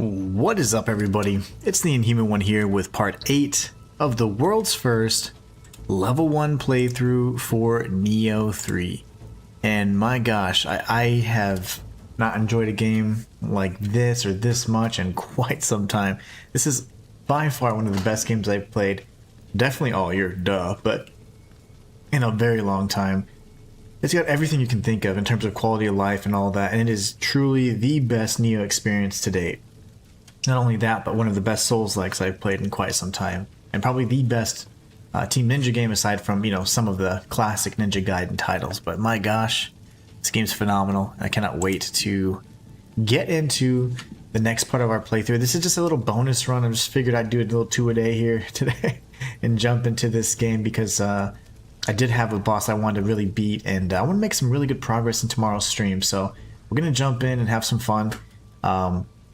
What is up, everybody? It's the Inhuman one here with part 8 of the world's first level 1 playthrough for Nioh 3. And my gosh, I have not enjoyed a game like this or this much in quite some time. This is by far one of the best games I've played. Definitely all year, duh, but in a very long time. It's got everything you can think of in terms of quality of life and all that, and it is truly the best Nioh experience to date. Not only that, but one of the best Souls-likes I've played in quite some time, and probably the best Team Ninja game aside from, some of the classic Ninja Gaiden titles. But my gosh, this game's phenomenal. I cannot wait to get into the next part of our playthrough. This is just a little bonus run. I just figured I'd do a little 2-a-day here today and jump into this game because I did have a boss I wanted to really beat, and I want to make some really good progress in tomorrow's stream. So we're going to jump in and have some fun.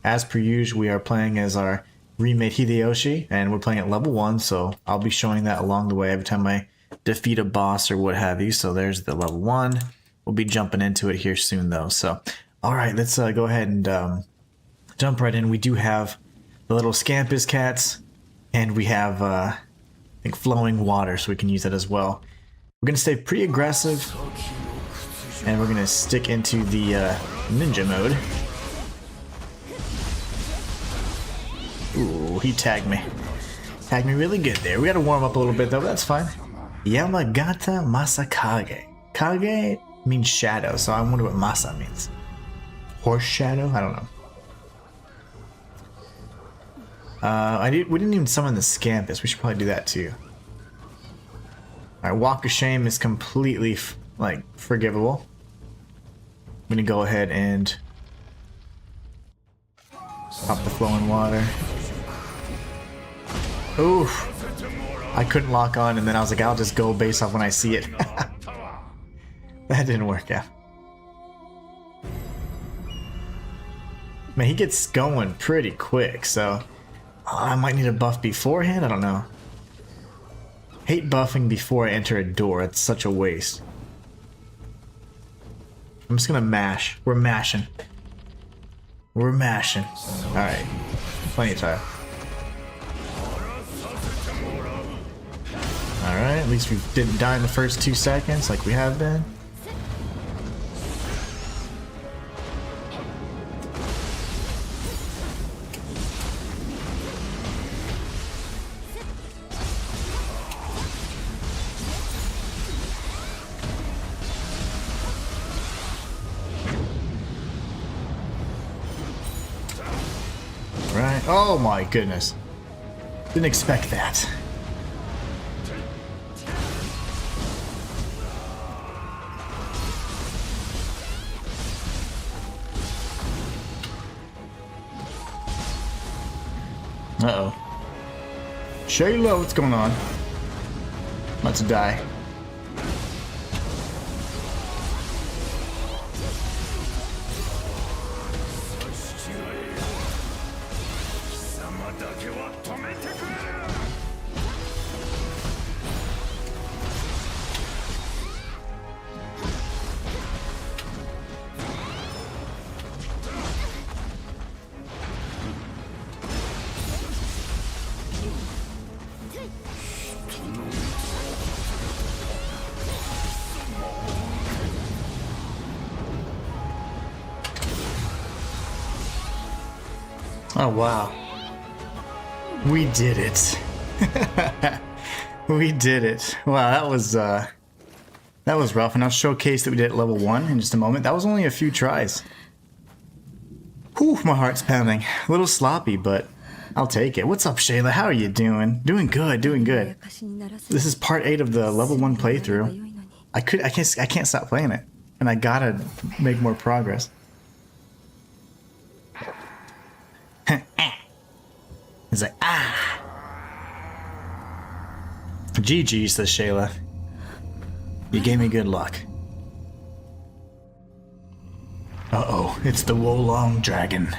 As per usual, we are playing as our remade Hideyoshi, and we're playing at level 1, so I'll be showing that along the way every time I defeat a boss or what have you. So there's the level 1. We'll be jumping into it here soon, though. So, alright, let's go ahead and jump right in. We do have the little Scampus cats, and we have, I think, flowing water, so we can use that as well. We're going to stay pretty aggressive, and we're going to stick into the ninja mode. Ooh, he tagged me. Tagged me really good there. We got to warm up a little bit, though, but that's fine. Yamagata Masakage. Kage means shadow, so I wonder what Masa means. Horse shadow? I don't know. We didn't even summon the Scampus. We should probably do that, too. Alright, Walk of Shame is completely, forgivable. I'm gonna go ahead and pop the flowing water. Oof! I couldn't lock on, and then I was like, I'll just go based off when I see it. That didn't work out. Man, he gets going pretty quick, so I might need a buff beforehand. I don't know. Hate buffing before I enter a door. It's such a waste. I'm just gonna mash. We're mashing. We're mashing. Alright. Plenty of time. Alright, at least we didn't die in the first 2 seconds like we have been. Right. Oh my goodness. Didn't expect that. Uh-oh. Shayla, what's going on? About to die. Oh wow. We did it. We did it. Wow, that was rough, and I'll showcase that we did it at level 1 in just a moment. That was only a few tries. Whew, my heart's pounding. A little sloppy, but I'll take it. What's up, Shayla? How are you doing? Doing good, doing good. This is part 8 of the level 1 playthrough. I can't stop playing it, and I gotta make more progress. He's like, ah! GG, says Shayla. You gave me good luck. Uh-oh, it's the Wolong Dragon.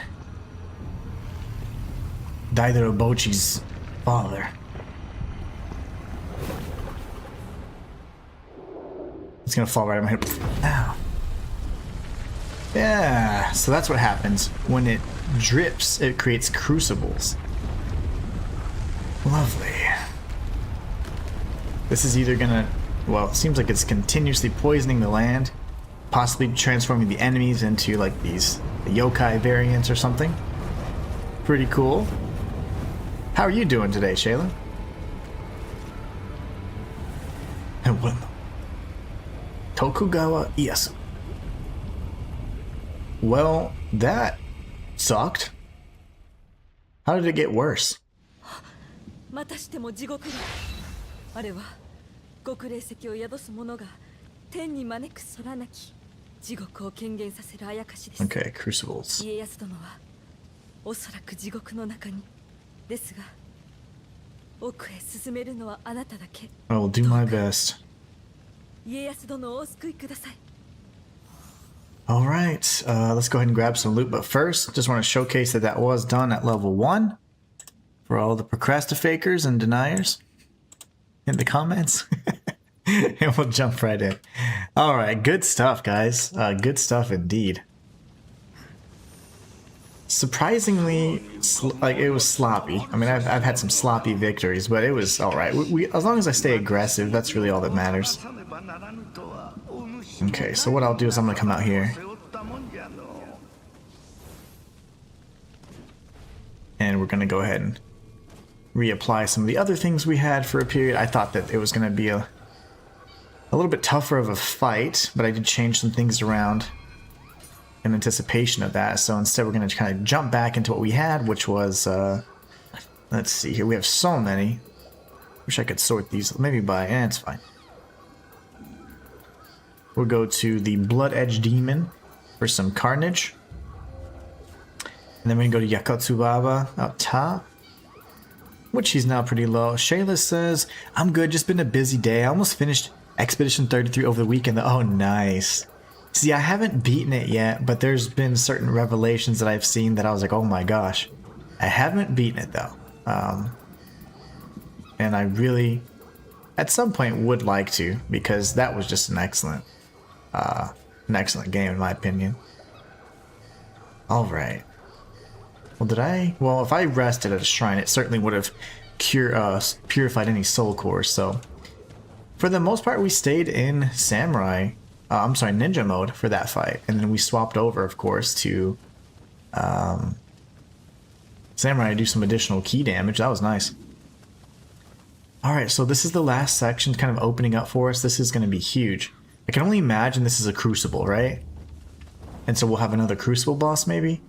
Daidarobochi's father. It's gonna fall right on my head. Ow. Yeah, so that's what happens. When it drips, it creates crucibles. Lovely. This is either gonna... Well, it seems like it's continuously poisoning the land, possibly transforming the enemies into, like, these yokai variants or something. Pretty cool. How are you doing today, Shayla? And what? Tokugawa Ieyasu. Well, that sucked. How did it get worse? またしても地獄だ。あれは極霊石を宿す者が天に招く空なき地獄を権限させるあやかしです。Okay, crucibles. 家康殿はおそらく地獄の中にですが奥へ進めるのはあなただけ。I will do my best. 家康殿をお救いください。Alright, let's go ahead and grab some loot, but first, just want to showcase that that was done at level 1 for all the procrastinators and deniers in the comments. And we'll jump right in. Alright, good stuff, guys. Good stuff indeed. Surprisingly, like, it was sloppy. I mean, I've had some sloppy victories, but it was alright. As long as I stay aggressive, that's really all that matters. Okay, so what I'll do is I'm going to come out here. And we're going to go ahead and reapply some of the other things we had for a period. I thought that it was going to be a little bit tougher of a fight, but I did change some things around in anticipation of that. So instead we're going to kind of jump back into what we had, which was, let's see here, we have so many. Wish I could sort these, maybe by, it's fine. We'll go to the Blood Edge Demon for some carnage. And then we can go to Yakotsubaba up top, which he's now pretty low. Shayla says, I'm good, just been a busy day. I almost finished Expedition 33 over the weekend. Oh, nice. See, I haven't beaten it yet, but there's been certain revelations that I've seen that I was like, oh my gosh. I haven't beaten it though. And I really, at some point, would like to, because that was just an excellent game in my opinion. Alright. Well, if I rested at a shrine, it certainly would have purified any soul cores, so for the most part we stayed in samurai, ninja mode for that fight, and then we swapped over, of course, to samurai to do some additional key damage. That was nice. Alright, so this is the last section kind of opening up for us. This is going to be huge. I can only imagine this is a crucible, right? And so we'll have another crucible boss, maybe?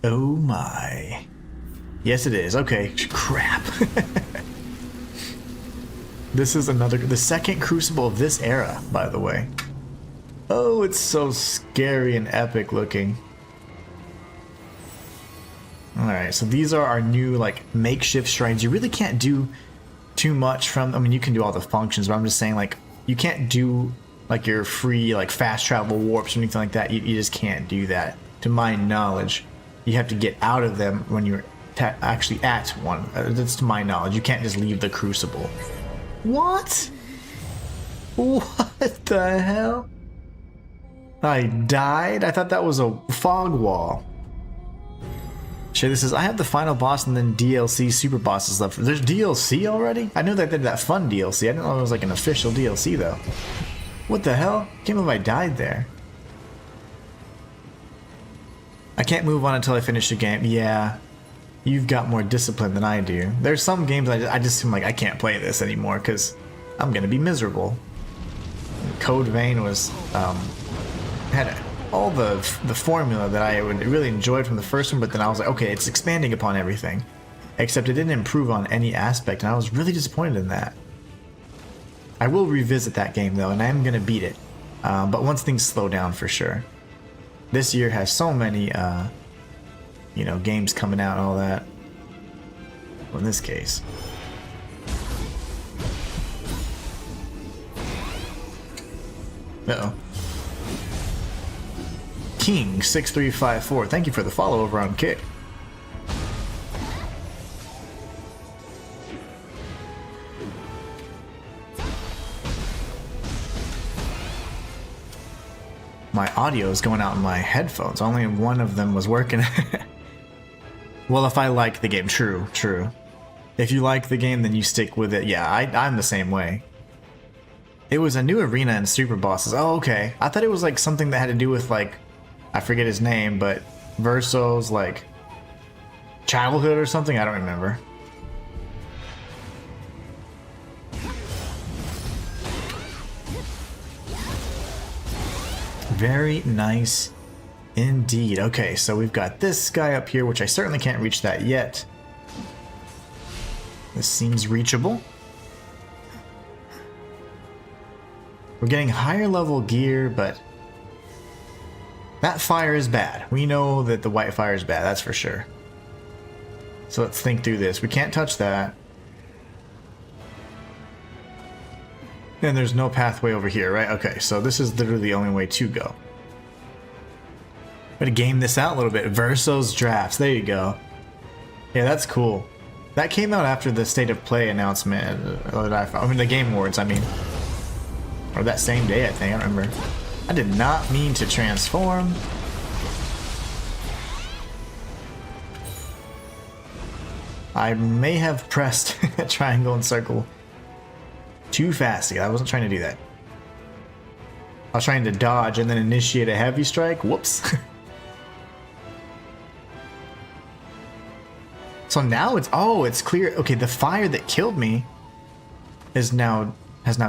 Oh my. Yes, it is. Okay, crap. This is the second crucible of this era, by the way. Oh, it's so scary and epic looking. Alright, so these are our new, like, makeshift shrines. You really can't do too much from... I mean, you can do all the functions, but I'm just saying, like, you can't do, like, your free, like, fast travel warps or anything like that. You just can't do that, to my knowledge. You have to get out of them when you're actually at one. That's to my knowledge. You can't just leave the crucible. What? What the hell? I died? I thought that was a fog wall. Shayla says, I have the final boss and then DLC super bosses left. There's DLC already? I knew that they did that fun DLC. I didn't know it was like an official DLC though. What the hell? Can't believe I died there. I can't move on until I finish the game. Yeah, you've got more discipline than I do. There's some games I just seem like I can't play this anymore because I'm gonna be miserable. Code Vein was had all the formula that I would really enjoyed from the first one, but then I was like, okay, it's expanding upon everything, except it didn't improve on any aspect, and I was really disappointed in that. I will revisit that game though, and I am gonna beat it, but once things slow down for sure. This year has so many, you know, games coming out and all that. Well, in this case. Uh-oh. King6354, thank you for the follow over on Kick. my audio is going out in my headphones. Only one of them was working. Well, if I like the game, true. If you like the game, then you stick with it. Yeah, I'm the same way. It was a new arena and super bosses. Oh, okay. I thought it was like something that had to do with like, I forget his name, but Verso's like childhood or something. I don't remember. Very nice indeed. Okay, so we've got this guy up here, which I certainly can't reach that yet. This seems reachable. We're getting higher level gear, but that fire is bad. We know that the white fire is bad, that's for sure. So let's think through this. We can't touch that. And there's no pathway over here, right? Okay, so this is literally the only way to go. I'm gonna game this out a little bit. Verso's drafts, there you go. Yeah, that's cool. That came out after the State of Play announcement. I mean, the Game Awards, I mean. Or that same day, I think, I don't remember. I did not mean to transform. I may have pressed triangle and circle too fast. I wasn't trying to do that. I was trying to dodge and then initiate a heavy strike. Whoops. So now it's clear. Okay, the fire that killed me has now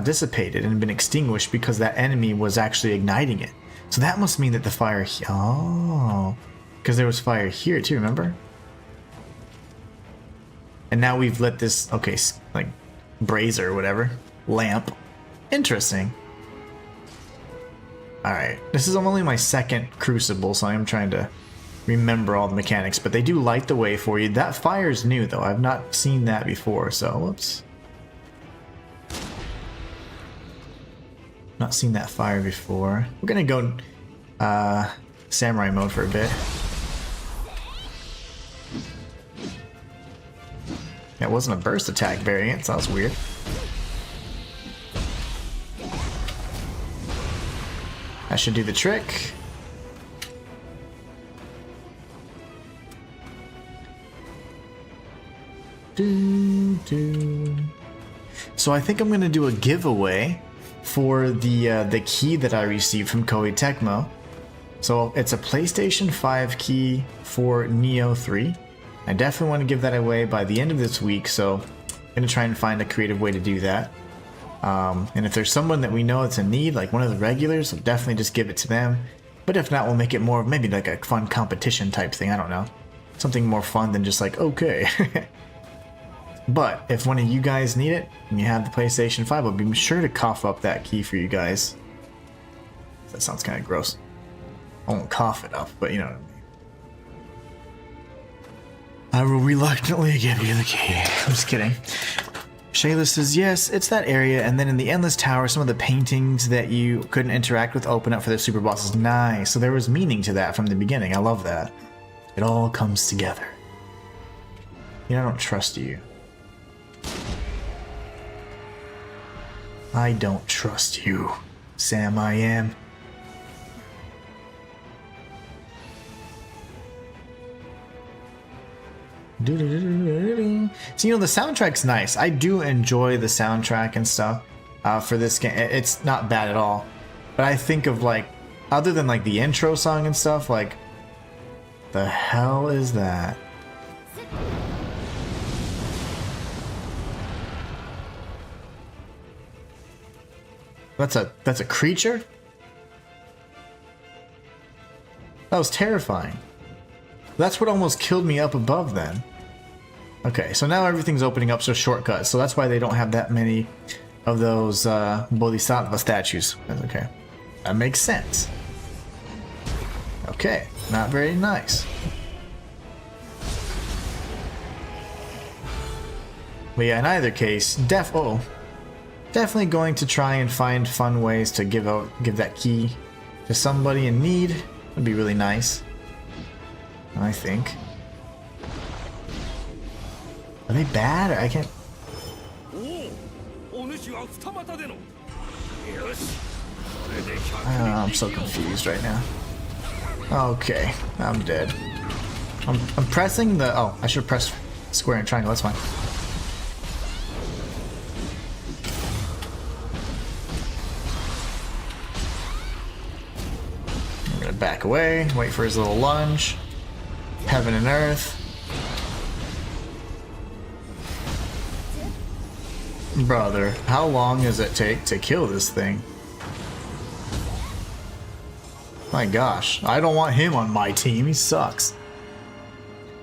dissipated and been extinguished because that enemy was actually igniting it. So that must mean that the fire. Oh, because there was fire here too. Remember? And now we've lit this. Okay, like brazier or whatever lamp. Interesting. All right, this is only my second crucible, so I am trying to remember all the mechanics, but they do light the way for you. That fire is new though. I've not seen that before, so whoops. Not seen that fire before. We're gonna go samurai mode for a bit. That wasn't a burst attack variant, so that was weird. That should do the trick. So I think I'm gonna do a giveaway for the key that I received from Koei Tecmo. So it's a PlayStation 5 key for Nioh 3. I definitely want to give that away by the end of this week, so I'm gonna try and find a creative way to do that. And if there's someone that we know that's in need, like one of the regulars, we'll definitely just give it to them. But if not, we'll make it more of maybe like a fun competition type thing. I don't know, something more fun than just like okay. But if one of you guys need it and you have the PlayStation 5, I'll be sure to cough up that key for you guys. That sounds kind of gross. I won't cough it up, but you know what I mean. I will reluctantly give you the key. I'm just kidding. Shayla says, yes, it's that area, and then in the Endless Tower, some of the paintings that you couldn't interact with open up for the super bosses. Nice. So there was meaning to that from the beginning. I love that. It all comes together. You know, I don't trust you. I don't trust you, Sam. I am. So, you know, the soundtrack's nice. I do enjoy the soundtrack and stuff for this game. It's not bad at all. But I think of like, other than like the intro song and stuff, like, the hell is that? That's a creature? That was terrifying. That's what almost killed me up above then. Okay, so now everything's opening up, so shortcuts. So that's why they don't have that many of those Bodhisattva statues. That's okay. That makes sense. Okay, not very nice. But yeah, in either case, definitely going to try and find fun ways to give that key to somebody in need. Would be really nice, I think. Are they bad? I can't. I'm so confused right now. Okay, I'm dead. I'm pressing the... Oh, I should have pressed square and triangle, that's fine. I'm gonna back away, wait for his little lunge. Heaven and earth. Brother, how long does it take to kill this thing? My gosh, I don't want him on my team, he sucks.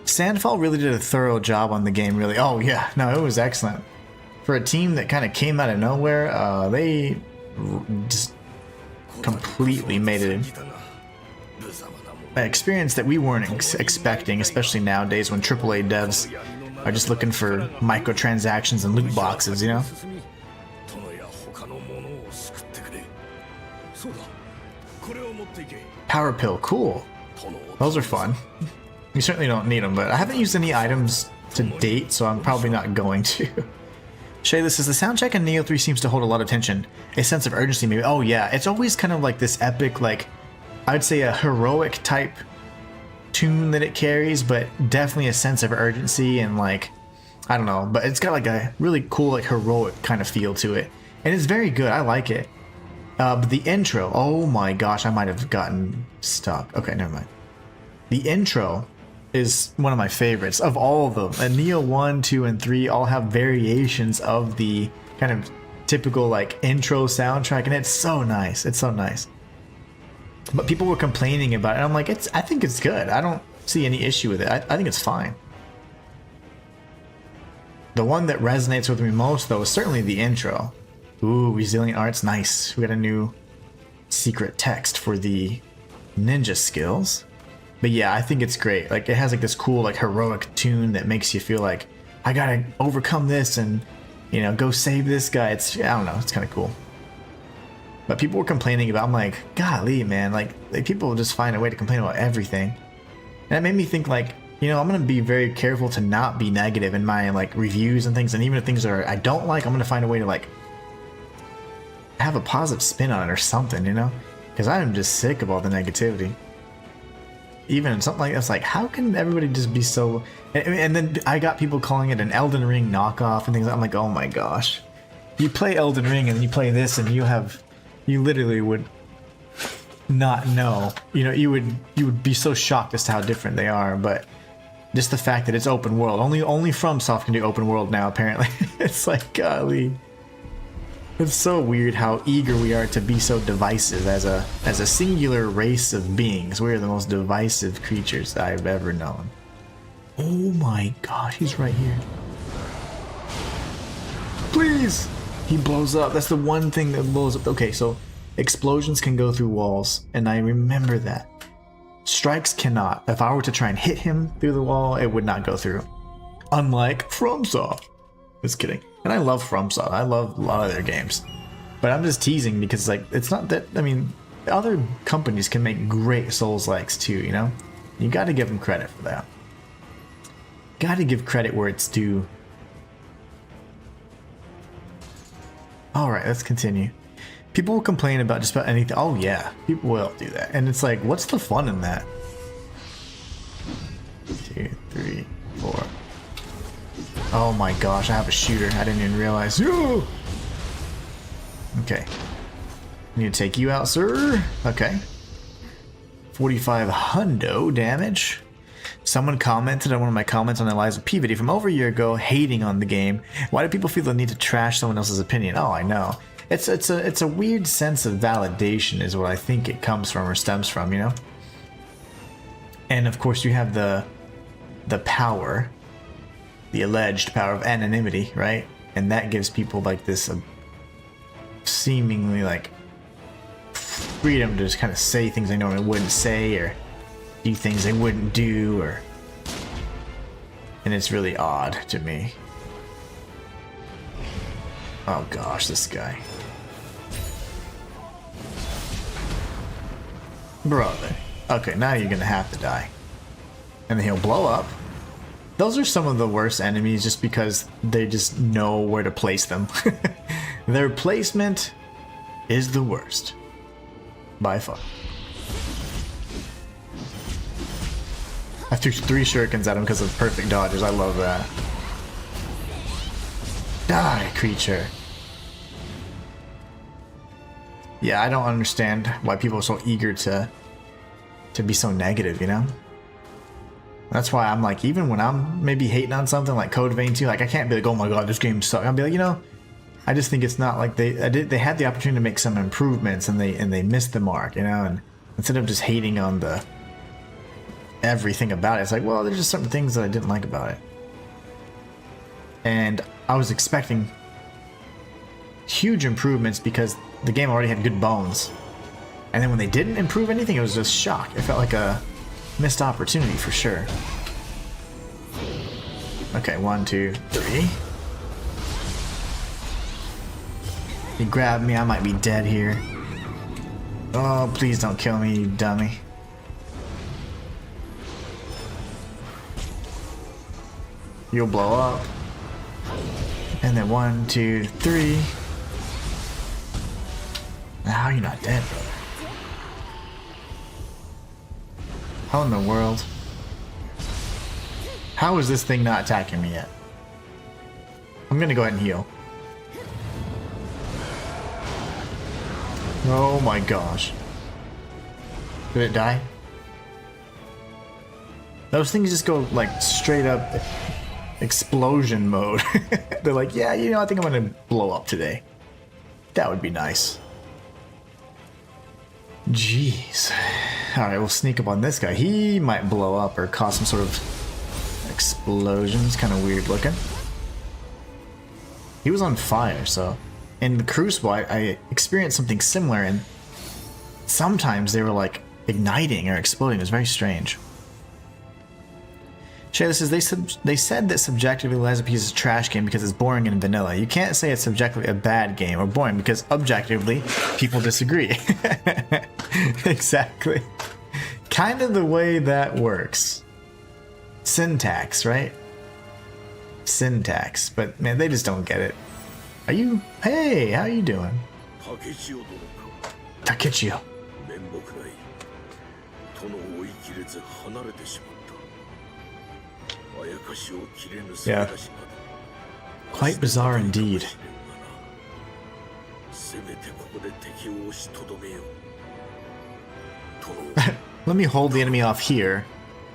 Sandfall really did a thorough job on the game, really. Oh yeah, no, it was excellent. For a team that kind of came out of nowhere, they just completely made it an experience that we weren't expecting, especially nowadays when AAA devs are just looking for microtransactions and loot boxes, you know? Power pill, cool. Those are fun. You certainly don't need them, but I haven't used any items to date, so I'm probably not going to. Shayla says, the soundtrack in Nioh 3 seems to hold a lot of tension. A sense of urgency, maybe. Oh yeah, it's always kind of like this epic, like, I would say a heroic type tune that it carries, but definitely a sense of urgency and like, I don't know, but it's got like a really cool, like heroic kind of feel to it. And it's very good, I like it. But the intro, oh my gosh, I might have gotten stuck. Okay, never mind. The intro is one of my favorites of all of them. And Nioh 1, 2, and 3 all have variations of the kind of typical like intro soundtrack, and it's so nice. It's so nice. But people were complaining about it, and I'm like, I think it's good. I don't see any issue with it. I think it's fine. The one that resonates with me most, though, is certainly the intro. Ooh, resilient arts, nice. We got a new secret text for the ninja skills. But yeah, I think it's great. Like, it has like this cool, like heroic tune that makes you feel like I gotta overcome this and, you know, go save this guy. It's, I don't know, it's kind of cool. But people were complaining about, I'm like, golly, man, like people just find a way to complain about everything. And it made me think like, you know, I'm going to be very careful to not be negative in my like reviews and things. And even if things are I don't like, I'm going to find a way to like have a positive spin on it or something, you know? Because I'm just sick of all the negativity. Even in something like that's like, how can everybody just be so... And then I got people calling it an Elden Ring knockoff and things. I'm like, oh my gosh. You play Elden Ring and you play this and you literally would not know. You know, you would be so shocked as to how different they are, but just the fact that it's open world. Only FromSoft can do open world now, apparently. It's like, golly. It's so weird how eager we are to be so divisive as a singular race of beings. We're the most divisive creatures that I've ever known. Oh my gosh, he's right here. Please! He blows up. That's the one thing that blows up. Okay, so explosions can go through walls, and I remember that. Strikes cannot. If I were to try and hit him through the wall, it would not go through. Unlike FromSoft. Just kidding. And I love FromSoft. I love a lot of their games. But I'm just teasing because like it's not that, I mean, other companies can make great Souls-likes too, you know? You gotta give them credit for that. Gotta give credit where it's due. Alright, let's continue. People will complain about just about anything. Oh yeah, people will do that. And it's like, what's the fun in that? 2, 3, 4. Oh my gosh, I have a shooter. I didn't even realize. Yo! Okay. Need to take you out, sir. Okay. 45 hundo damage. Someone commented on one of my comments on the Eliza P video from over a year ago, hating on the game. Why do people feel the need to trash someone else's opinion? Oh, I know. It's a weird sense of validation is what I think it comes from or stems from, you know? And of course you have the power, the alleged power of anonymity, right? And that gives people like this seemingly like freedom to just kind of say things they normally wouldn't say or do things they wouldn't do, or... And it's really odd to me. Oh gosh, this guy. Brother. Okay, now you're gonna have to die. And then he'll blow up. Those are some of the worst enemies just because they just know where to place them. Their placement is the worst. by far. I threw 3 shurikens at him because of perfect dodges. I love that. Die, creature. Yeah, I don't understand why people are so eager to be so negative, you know? That's why I'm like, even when I'm maybe hating on something like Code Vein 2, like I can't be like, oh my god, this game sucks. I'll be like, you know, I just think it's not like they had the opportunity to make some improvements and they missed the mark, you know, and instead of just hating on the everything about it, it's like, well, there's just certain things that I didn't like about it. And I was expecting huge improvements because the game already had good bones. And then when they didn't improve anything, it was just shock. It felt like a missed opportunity for sure. Okay, 1, 2, 3. He grabbed me, I might be dead here. Oh, please don't kill me, you dummy. You'll blow up. And then 1, 2, 3. How are you not dead, brother? How in the world? How is this thing not attacking me yet? I'm gonna go ahead and heal. Oh my gosh. Did it die? Those things just go like straight up explosion mode. They're like, yeah, you know, I think I'm gonna blow up today. That would be nice. Jeez. Alright, we'll sneak up on this guy. He might blow up or cause some sort of explosion. It's kind of weird looking. He was on fire, so... In the Crucible, I experienced something similar, and sometimes they were like igniting or exploding. It was very strange. Shayla says, they said that subjectively Lies of P is a trash game because it's boring and vanilla. You can't say it's subjectively a bad game or boring because objectively people disagree. Exactly. Kind of the way that works. Syntax, right? Syntax. But man, they just don't get it. Are you? Hey, how you doing? Takechio. Yeah. Quite bizarre indeed. Let me hold the enemy off here.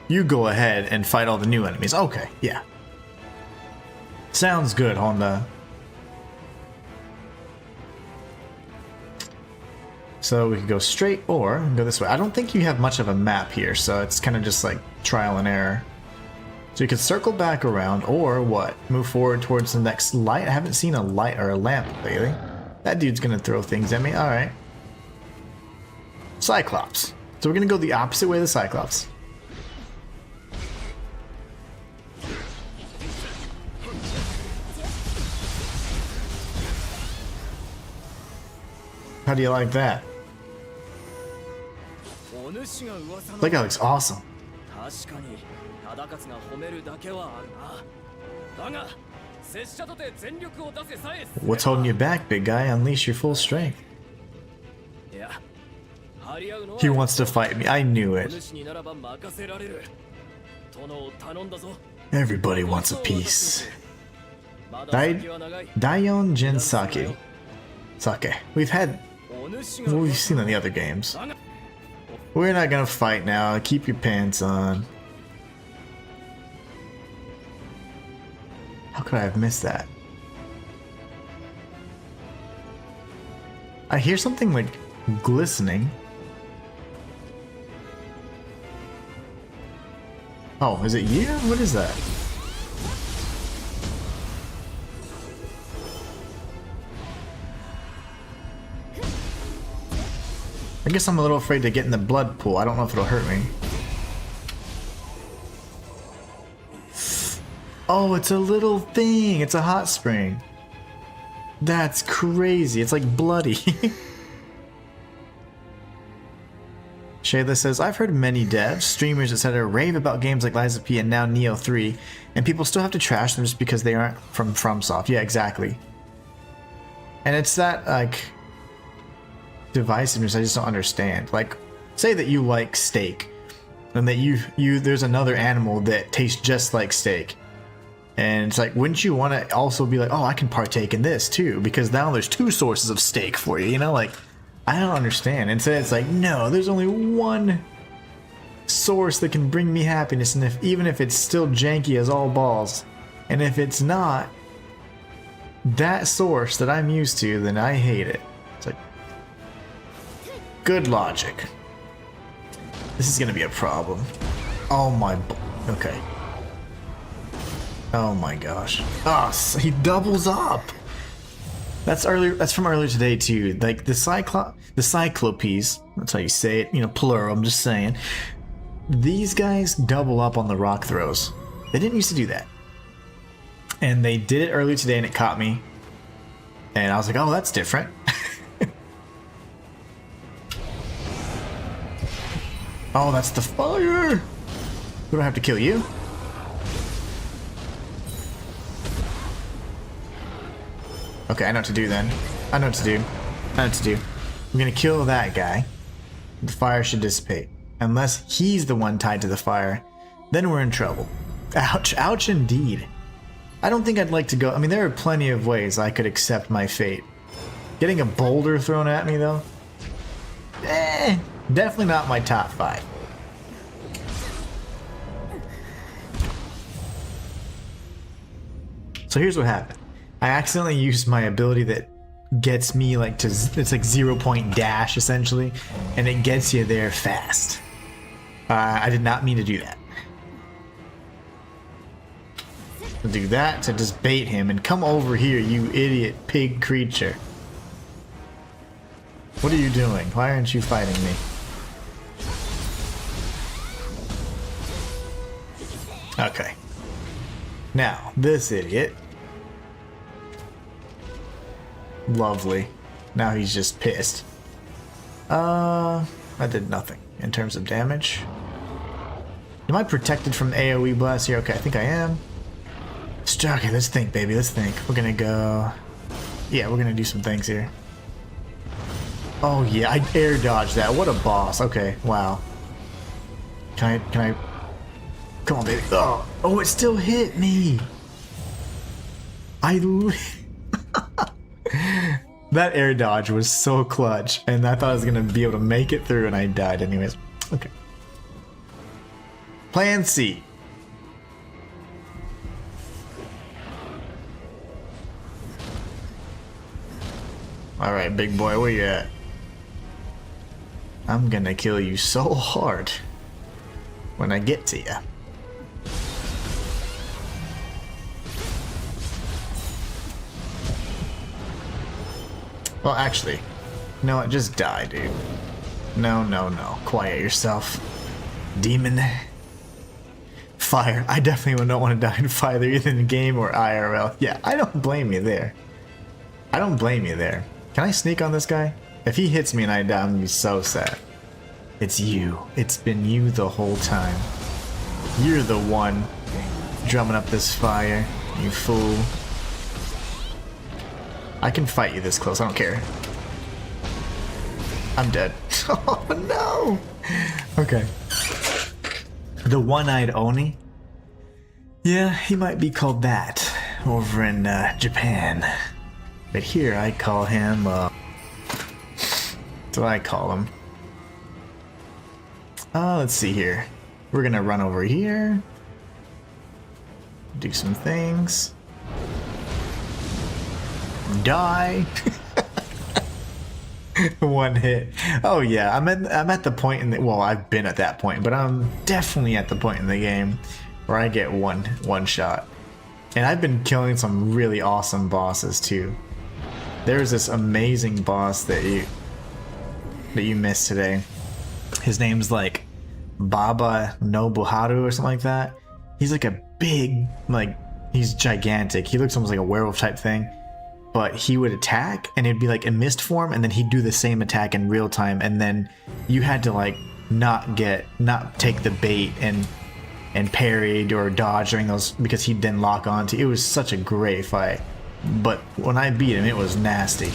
You go ahead and fight all the new enemies. Okay, yeah. Sounds good, Honda. So we could go straight or go this way. I don't think you have much of a map here, so it's kind of just like trial and error. So you could circle back around, or what? Move forward towards the next light? I haven't seen a light or a lamp lately. That dude's gonna throw things at me. Alright. Cyclops. So we're gonna go the opposite way of the Cyclops. How do you like that? That guy looks awesome. What's holding you back, big guy? Unleash your full strength. He wants to fight me. I knew it. Everybody wants a piece. Daiyon Jin Sake. We've seen in the other games. We're not gonna fight now. Keep your pants on. How could I have missed that? I hear something like glistening. Oh, is it you? What is that? I guess I'm a little afraid to get in the blood pool. I don't know if it'll hurt me. Oh, it's a little thing. It's a hot spring. That's crazy. It's like bloody. Shayla says, I've heard many devs, streamers, etc. rave about games like Lies of P and now Nioh 3, and people still have to trash them just because they aren't from FromSoft. Yeah, exactly. And it's that, like, divisiveness I just don't understand. Like, say that you like steak, and that there's another animal that tastes just like steak. And it's like, wouldn't you want to also be like, oh, I can partake in this too, because now there's two sources of steak for you, you know? Like, I don't understand. Instead, it's like, no, there's only one source that can bring me happiness, and even if it's still janky as all balls, and if it's not that source that I'm used to, then I hate it. It's like, good logic. This is gonna be a problem. Oh my, okay. Oh my gosh. Oh, so he doubles up. That's from earlier today too. Like the cyclopes, that's how you say it, you know, plural, I'm just saying. These guys double up on the rock throws. They didn't used to do that. And they did it earlier today and it caught me. And I was like, oh, that's different. Oh, that's the fire. We don't have to kill you. Okay, I know what to do then. I know what to do. I know what to do. I'm gonna kill that guy. The fire should dissipate. Unless he's the one tied to the fire, then we're in trouble. Ouch. Ouch indeed. I don't think I'd like to go. I mean, there are plenty of ways I could accept my fate. Getting a boulder thrown at me, though? Definitely not my top 5. So here's what happened. I accidentally used my ability that gets me like to, it's like 0-point dash essentially, and it gets you there fast. I did not mean to do that. I'll do that to just bait him and come over here, you idiot pig creature. What are you doing? Why aren't you fighting me? Okay. Now, this idiot. Lovely. Now he's just pissed. I did nothing in terms of damage. Am I protected from AoE blast here? Okay, I think I am. Okay, let's think, baby. Let's think. We're gonna go... Yeah, we're gonna do some things here. Oh yeah, I air dodged that. What a boss. Okay, wow. Can I... Come on, baby. Oh, it still hit me. That air dodge was so clutch, and I thought I was gonna be able to make it through, and I died anyways. Okay. Plan C. Alright, big boy, where you at? I'm gonna kill you so hard when I get to you. Well, actually, you know what? Just die, dude. No. Quiet yourself. Demon. Fire. I definitely don't want to die in fire, either in the game or IRL. Yeah, I don't blame you there. I don't blame you there. Can I sneak on this guy? If he hits me and I die, I'm gonna be so sad. It's you. It's been you the whole time. You're the one drumming up this fire, you fool. I can fight you this close, I don't care. I'm dead. Oh no! Okay. The one-eyed Oni? Yeah, he might be called that over in Japan. But here I call him, what do I call him? Let's see here. We're gonna run over here. Do some things. Die. One hit. Oh yeah, I'm at the point in the, well, I've been at that point, but I'm definitely at the point in the game where I get one shot. And I've been killing some really awesome bosses too. There's this amazing boss that you missed today. His name's like Baba Nobuharu or something like that. He's like a big, like, he's gigantic. He looks almost like a werewolf type thing. But he would attack and it'd be like a mist form, and then he'd do the same attack in real time, and then you had to like not take the bait and parried or dodge during those, because he'd then lock onto. It was such a great fight. But when I beat him, it was nasty.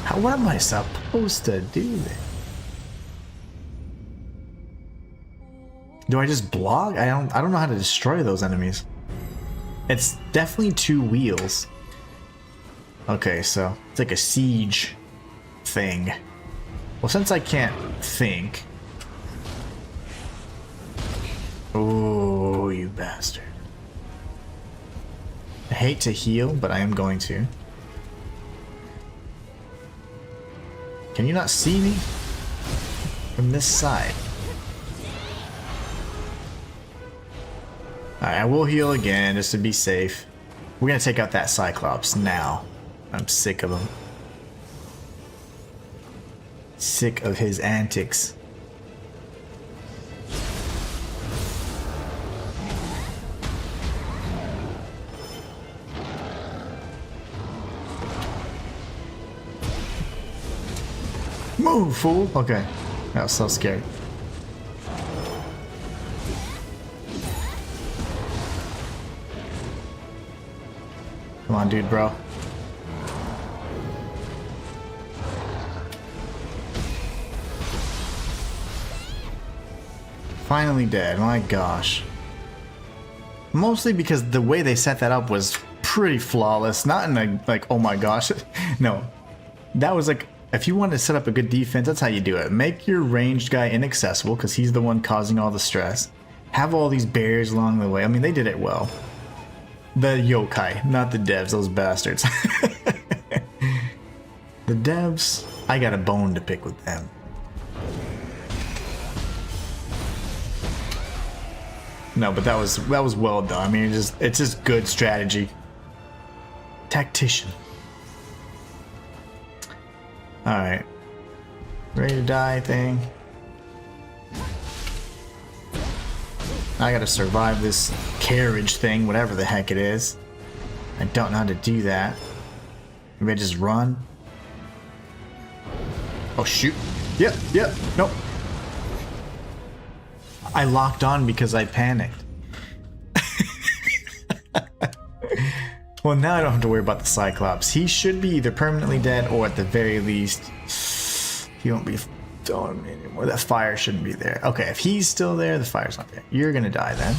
What am I supposed to do then? Do I just block? I don't know how to destroy those enemies. It's definitely 2 wheels. Okay, so it's like a siege thing. Well, since I can't think. Oh, you bastard. I hate to heal, but I am going to. Can you not see me from this side? Alright, I will heal again just to be safe. We're gonna take out that Cyclops now. I'm sick of him. Sick of his antics. Move, fool! Okay. That was so scary. Come on, dude, bro. Finally dead. My gosh. Mostly because the way they set that up was pretty flawless. Not in a, like, oh my gosh. No. That was like, if you want to set up a good defense, that's how you do it. Make your ranged guy inaccessible because he's the one causing all the stress. Have all these barriers along the way. I mean, they did it well. The yokai, not the devs, those bastards. The devs, I got a bone to pick with them. No, but that was well done. I mean, it's just good strategy. Tactician. All right, ready to die thing. I gotta survive this carriage thing, whatever the heck it is. I don't know how to do that. Maybe I just run. Oh shoot! Yep, nope. I locked on because I panicked. Well, now I don't have to worry about the Cyclops. He should be either permanently dead or at the very least, he won't be throwing me anymore. That fire shouldn't be there. Okay, if he's still there, the fire's not there. You're gonna die then.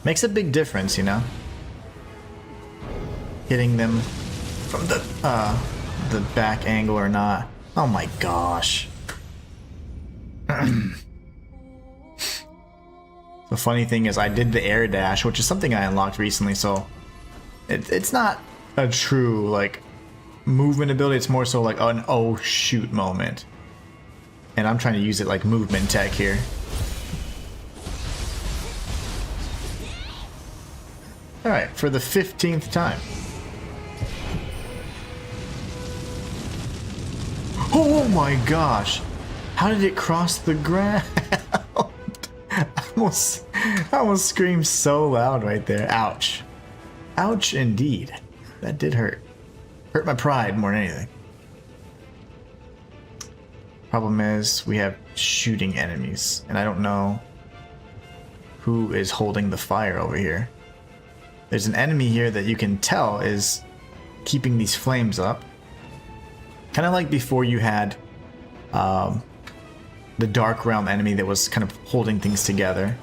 Makes a big difference, you know? Hitting them from the back angle or not. Oh my gosh. The funny thing is I did the air dash, which is something I unlocked recently, so it's not a true like movement ability, it's more so like an oh shoot moment. And I'm trying to use it like movement tech here. Alright, for the 15th time. Oh my gosh! How did it cross the ground? I almost screamed so loud right there. Ouch. Ouch indeed. That did hurt. Hurt my pride more than anything. Problem is, we have shooting enemies, and I don't know who is holding the fire over here. There's an enemy here that you can tell is keeping these flames up. Kind of like before you had the Dark Realm enemy that was kind of holding things together.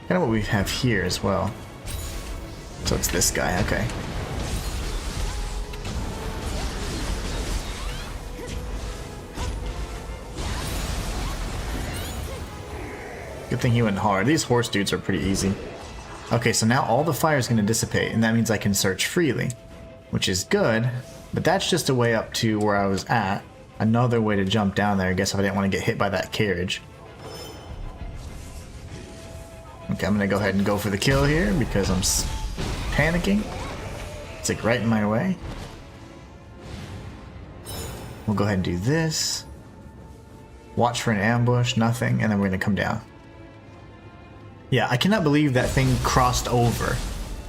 Kind of what we have here as well. So it's this guy, okay. Good thing he went hard. These horse dudes are pretty easy. Okay, so now all the fire is going to dissipate, and that means I can search freely, which is good, but that's just a way up to where I was at. Another way to jump down there, I guess, if I didn't want to get hit by that carriage. Okay, I'm going to go ahead and go for the kill here because I'm panicking. It's like right in my way. We'll go ahead and do this. Watch for an ambush, nothing, and then we're going to come down. Yeah, I cannot believe that thing crossed over.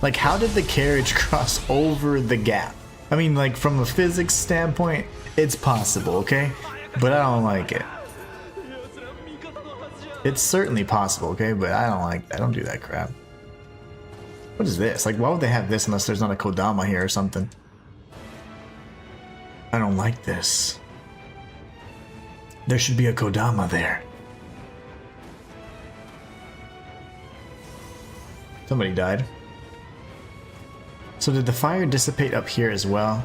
Like, how did the carriage cross over the gap? I mean, like, from a physics standpoint, it's possible, okay? But I don't like it. It's certainly possible, okay? But I don't like that. I don't do that crap. What is this? Like, why would they have this unless there's not a Kodama here or something? I don't like this. There should be a Kodama there. Somebody died. So did the fire dissipate up here as well?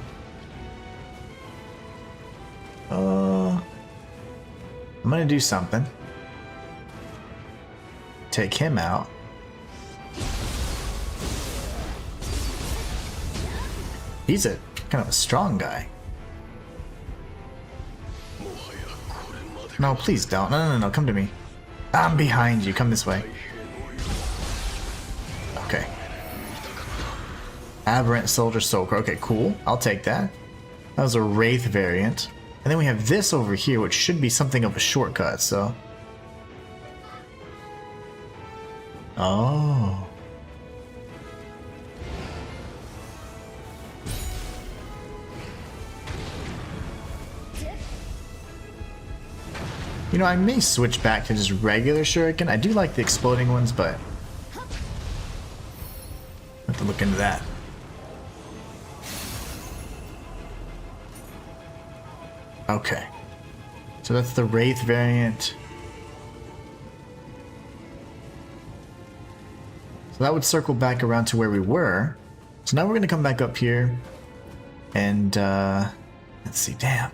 I'm gonna do something. Take him out. He's a kind of a strong guy. No, please don't. No, come to me. I'm behind you. Come this way. Okay. Aberrant Soldier Skulk. Okay, cool. I'll take that. That was a Wraith variant. And then we have this over here, which should be something of a shortcut, so... Oh. You know, I may switch back to just regular shuriken. I do like the exploding ones, but... I have to look into that. Okay. So that's the Wraith variant. So that would circle back around to where we were. So now we're going to come back up here. And, let's see. Damn.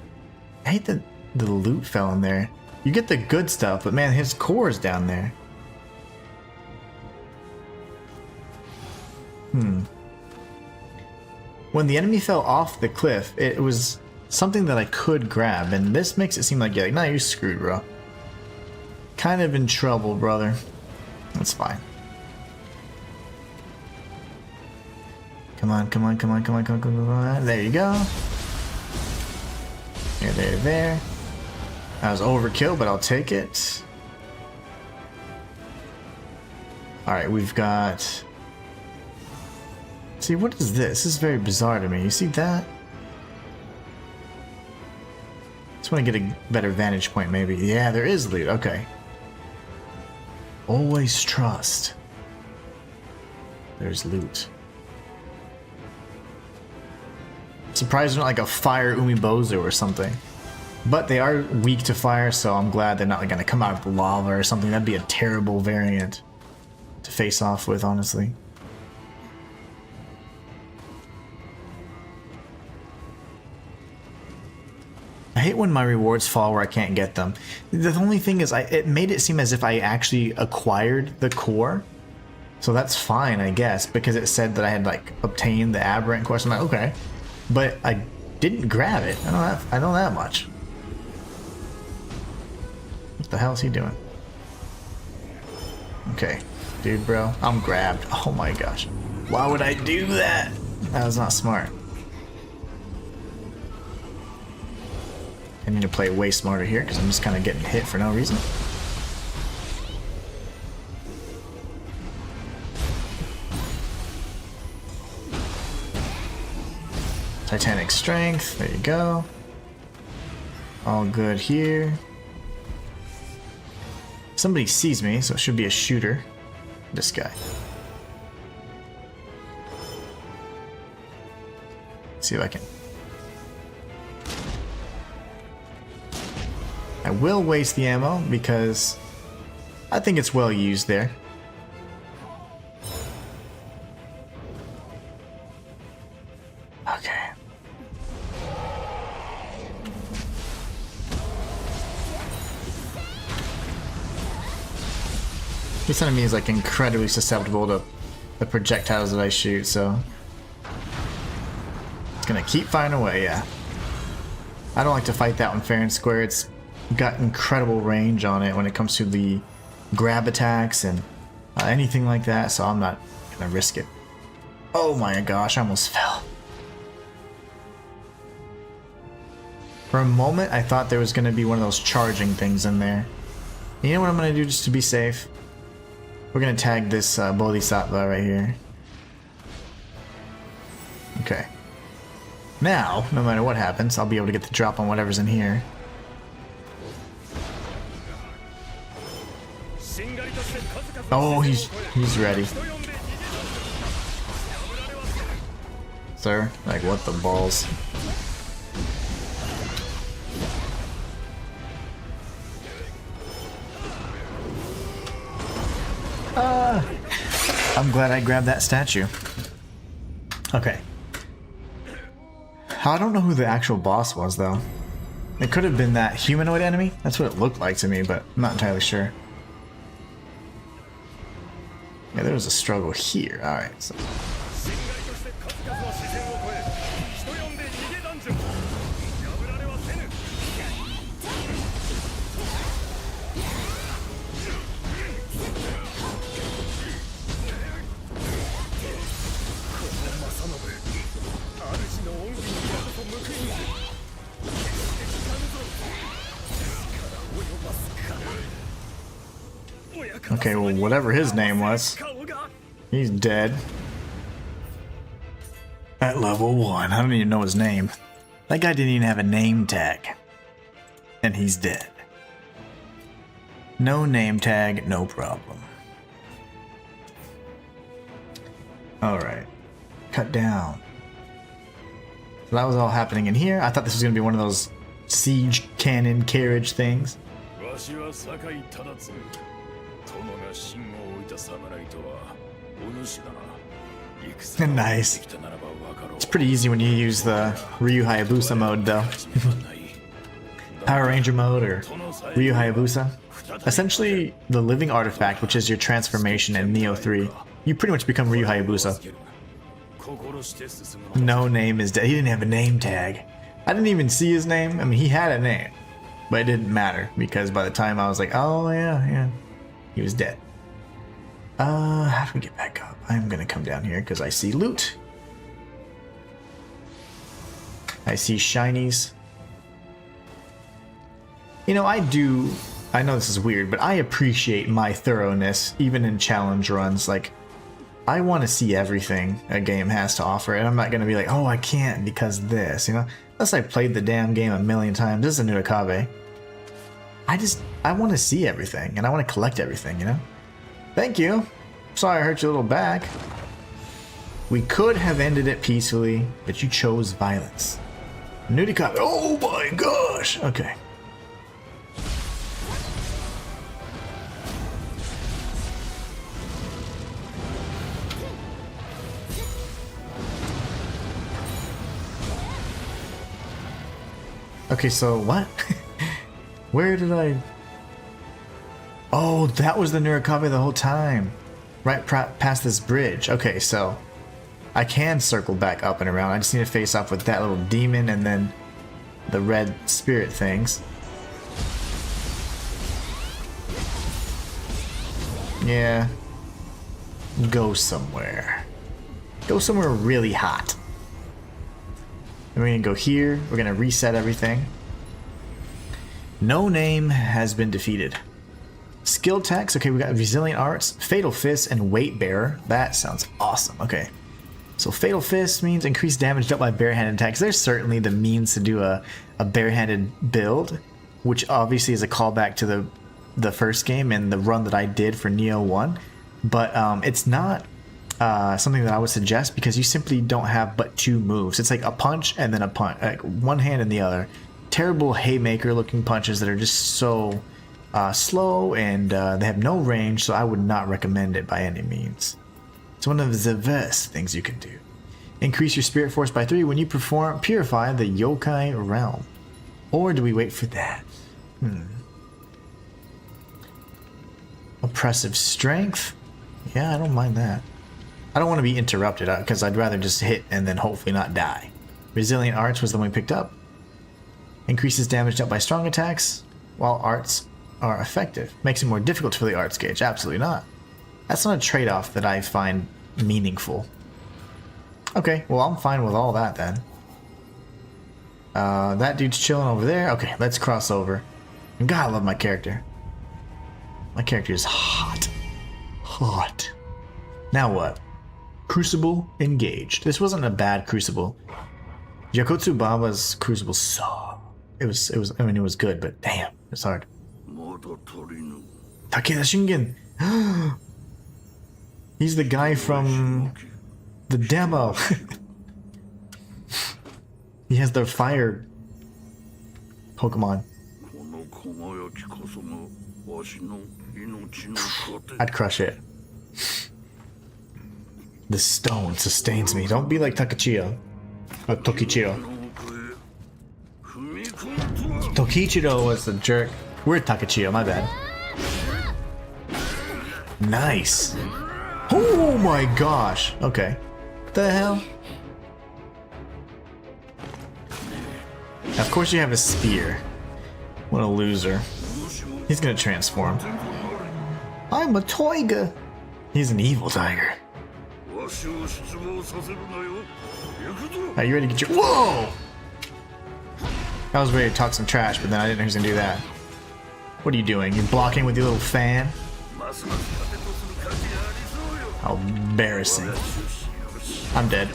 I hate that the loot fell in there. You get the good stuff, but man, his core is down there. When the enemy fell off the cliff, it was something that I could grab, and this makes it seem like, yeah, nah, you're screwed, bro. Kind of in trouble, brother. That's fine. Come on, come on, come on, come on, come on, come on. There you go. There. That was overkill, but I'll take it. Alright, we've got... See, what is this? This is very bizarre to me. You see that? Just want to get a better vantage point, maybe. Yeah, there is loot. Okay. Always trust. There's loot. Surprised they're not like a fire Umibozu or something. But they are weak to fire, so I'm glad they're not like, gonna come out of the lava or something. That'd be a terrible variant to face off with, honestly. I hate when my rewards fall where I can't get them. The only thing is, it made it seem as if I actually acquired the core. So that's fine, I guess, because it said that I had like obtained the aberrant core. So I'm like, okay. But I didn't grab it. I know that much. What the hell is he doing? Okay, dude, bro, I'm grabbed. Oh my gosh. Why would I do that? That was not smart. I need to play way smarter here because I'm just kind of getting hit for no reason. Titanic strength, there you go. All good here. Somebody sees me, so it should be a shooter. This guy. Let's see if I can. I will waste the ammo because I think it's well used there. Okay. This enemy is like incredibly susceptible to the projectiles that I shoot, so it's gonna keep firing away, yeah. I don't like to fight that one fair and square. It's got incredible range on it when it comes to the grab attacks and anything like that, so I'm not gonna risk it. Oh my gosh, I almost fell. For a moment, I thought there was gonna be one of those charging things in there. You know what I'm gonna do just to be safe? We're gonna tag this Bodhisattva right here. Okay. Now, no matter what happens, I'll be able to get the drop on whatever's in here. Oh, he's ready. sir. Like, what the balls? I'm glad I grabbed that statue. Okay. I don't know who the actual boss was, though. It could have been that humanoid enemy. That's what it looked like to me, but I'm not entirely sure. Yeah, there was a struggle here. Alright, so. Okay, well, whatever his name was, he's dead. At level 1. I don't even know his name. That guy didn't even have a name tag. And he's dead. No name tag, no problem. Alright. Cut down. So that was all happening in here. I thought this was going to be one of those siege cannon carriage things. Nice. It's pretty easy when you use the Ryu Hayabusa mode, though. Power Ranger mode or Ryu Hayabusa. Essentially, the living artifact, which is your transformation in Nioh 3, you pretty much become Ryu Hayabusa. No name is dead. He didn't have a name tag. I didn't even see his name. I mean, he had a name, but it didn't matter because by the time I was like, oh yeah, he was dead. How do we get back up? I'm gonna come down here because I see loot. I see shinies. You know, I know this is weird, but I appreciate my thoroughness even in challenge runs. Like, I want to see everything a game has to offer, and I'm not gonna be like, oh, I can't because this, you know? Unless I played the damn game a million times. This is a new Akabe. I want to see everything, and I want to collect everything, you know? Thank you. Sorry I hurt your little back. We could have ended it peacefully, but you chose violence. New Akabe. Oh my gosh. Okay. Okay, so what? Where did I... Oh, that was the Nurikabe the whole time. Right past this bridge. Okay, so I can circle back up and around. I just need to face off with that little demon and then the red spirit things. Yeah. Go somewhere. Go somewhere really hot. And we're gonna go here. We're gonna reset everything. No name has been defeated. Skill text. Okay, we got Resilient Arts, Fatal Fist, and Weight Bearer. That sounds awesome. Okay. So Fatal Fist means increased damage dealt by barehanded attacks. There's certainly the means to do a barehanded build, which obviously is a callback to the first game and the run that I did for Nioh 1. But it's not something that I would suggest because you simply don't have but two moves. It's like a punch and then a punch, like one hand and the other. Terrible haymaker looking punches that are just so slow and they have no range, so I would not recommend it by any means. It's one of the best things you can do. Increase your spirit force by 3 when you purify the yokai realm. Or do we wait for that? Oppressive strength? Yeah, I don't mind that. I don't want to be interrupted because I'd rather just hit and then hopefully not die. Resilient Arts was the one we picked up. Increases damage dealt by strong attacks while arts are effective. Makes it more difficult for the arts gauge. Absolutely not. That's not a trade-off that I find meaningful. Okay, well I'm fine with all that then. That dude's chilling over there. Okay, let's cross over. And God, I love my character. My character is hot. Hot. Now what? Crucible engaged. This wasn't a bad Crucible. Yakotsu Baba's Crucible sucked. It was I mean it was good, but damn, it's hard. Takeda Shingen. He's the guy from the demo. He has the fire Pokemon. I'd crush it. The stone sustains me. Don't be like Takachiyo. Or Tokichiro. Tokichiro was the jerk. We're Takachiyo, my bad. Nice. Oh my gosh. Okay. What the hell? Of course you have a spear. What a loser. He's gonna transform. I'm a Toiga. He's an evil tiger. Are you ready to get your— Whoa! I was ready to talk some trash, but then I didn't know he was gonna do that. What are you doing? You're blocking with your little fan? How embarrassing. I'm dead.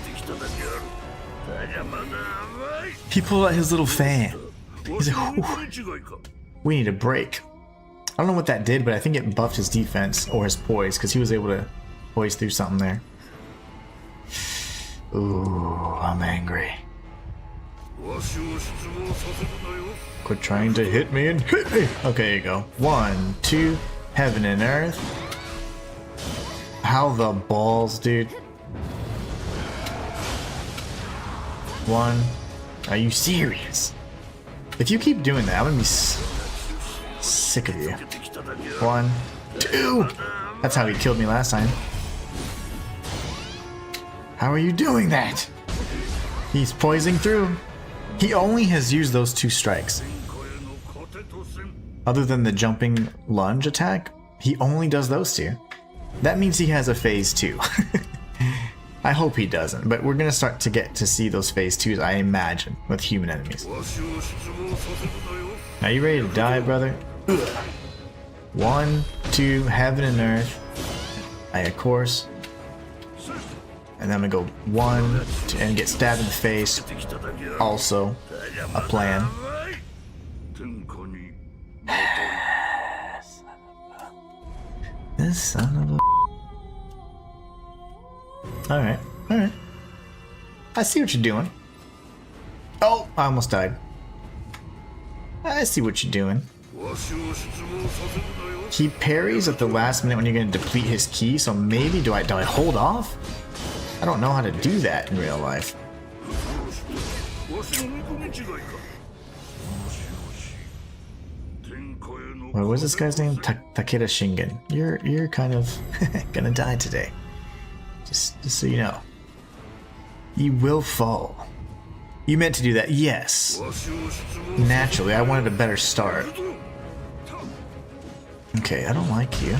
He pulled out his little fan. He's like, "Ooh, we need a break." I don't know what that did, but I think it buffed his defense or his poise, because he was able to poise through something there. Ooh, I'm angry. Quit trying to hit me and hit me! Okay, here you go. 1, 2, heaven and earth. How the balls, dude. 1. Are you serious? If you keep doing that, I'm gonna be sick of you. 1, 2. That's how he killed me last time. How are you doing that? He's poising through. He only has used those 2 strikes. Other than the jumping lunge attack, he only does those 2. That means he has a phase 2. I hope he doesn't, but we're gonna start to get to see those phase 2s, I imagine, with human enemies. Are you ready to die, brother? 1, 2, heaven and earth. Of course. And then I'm gonna go 1, 2, and get stabbed in the face. Also, a plan. This son of a... Alright, alright. I see what you're doing. Oh, I almost died. I see what you're doing. He parries at the last minute when you're going to deplete his ki, so maybe do I hold off? I don't know how to do that in real life. What was this guy's name? Takeda Shingen. You're kind of gonna die today. Just so you know. You will fall. You meant to do that, yes. Naturally, I wanted a better start. Okay, I don't like you.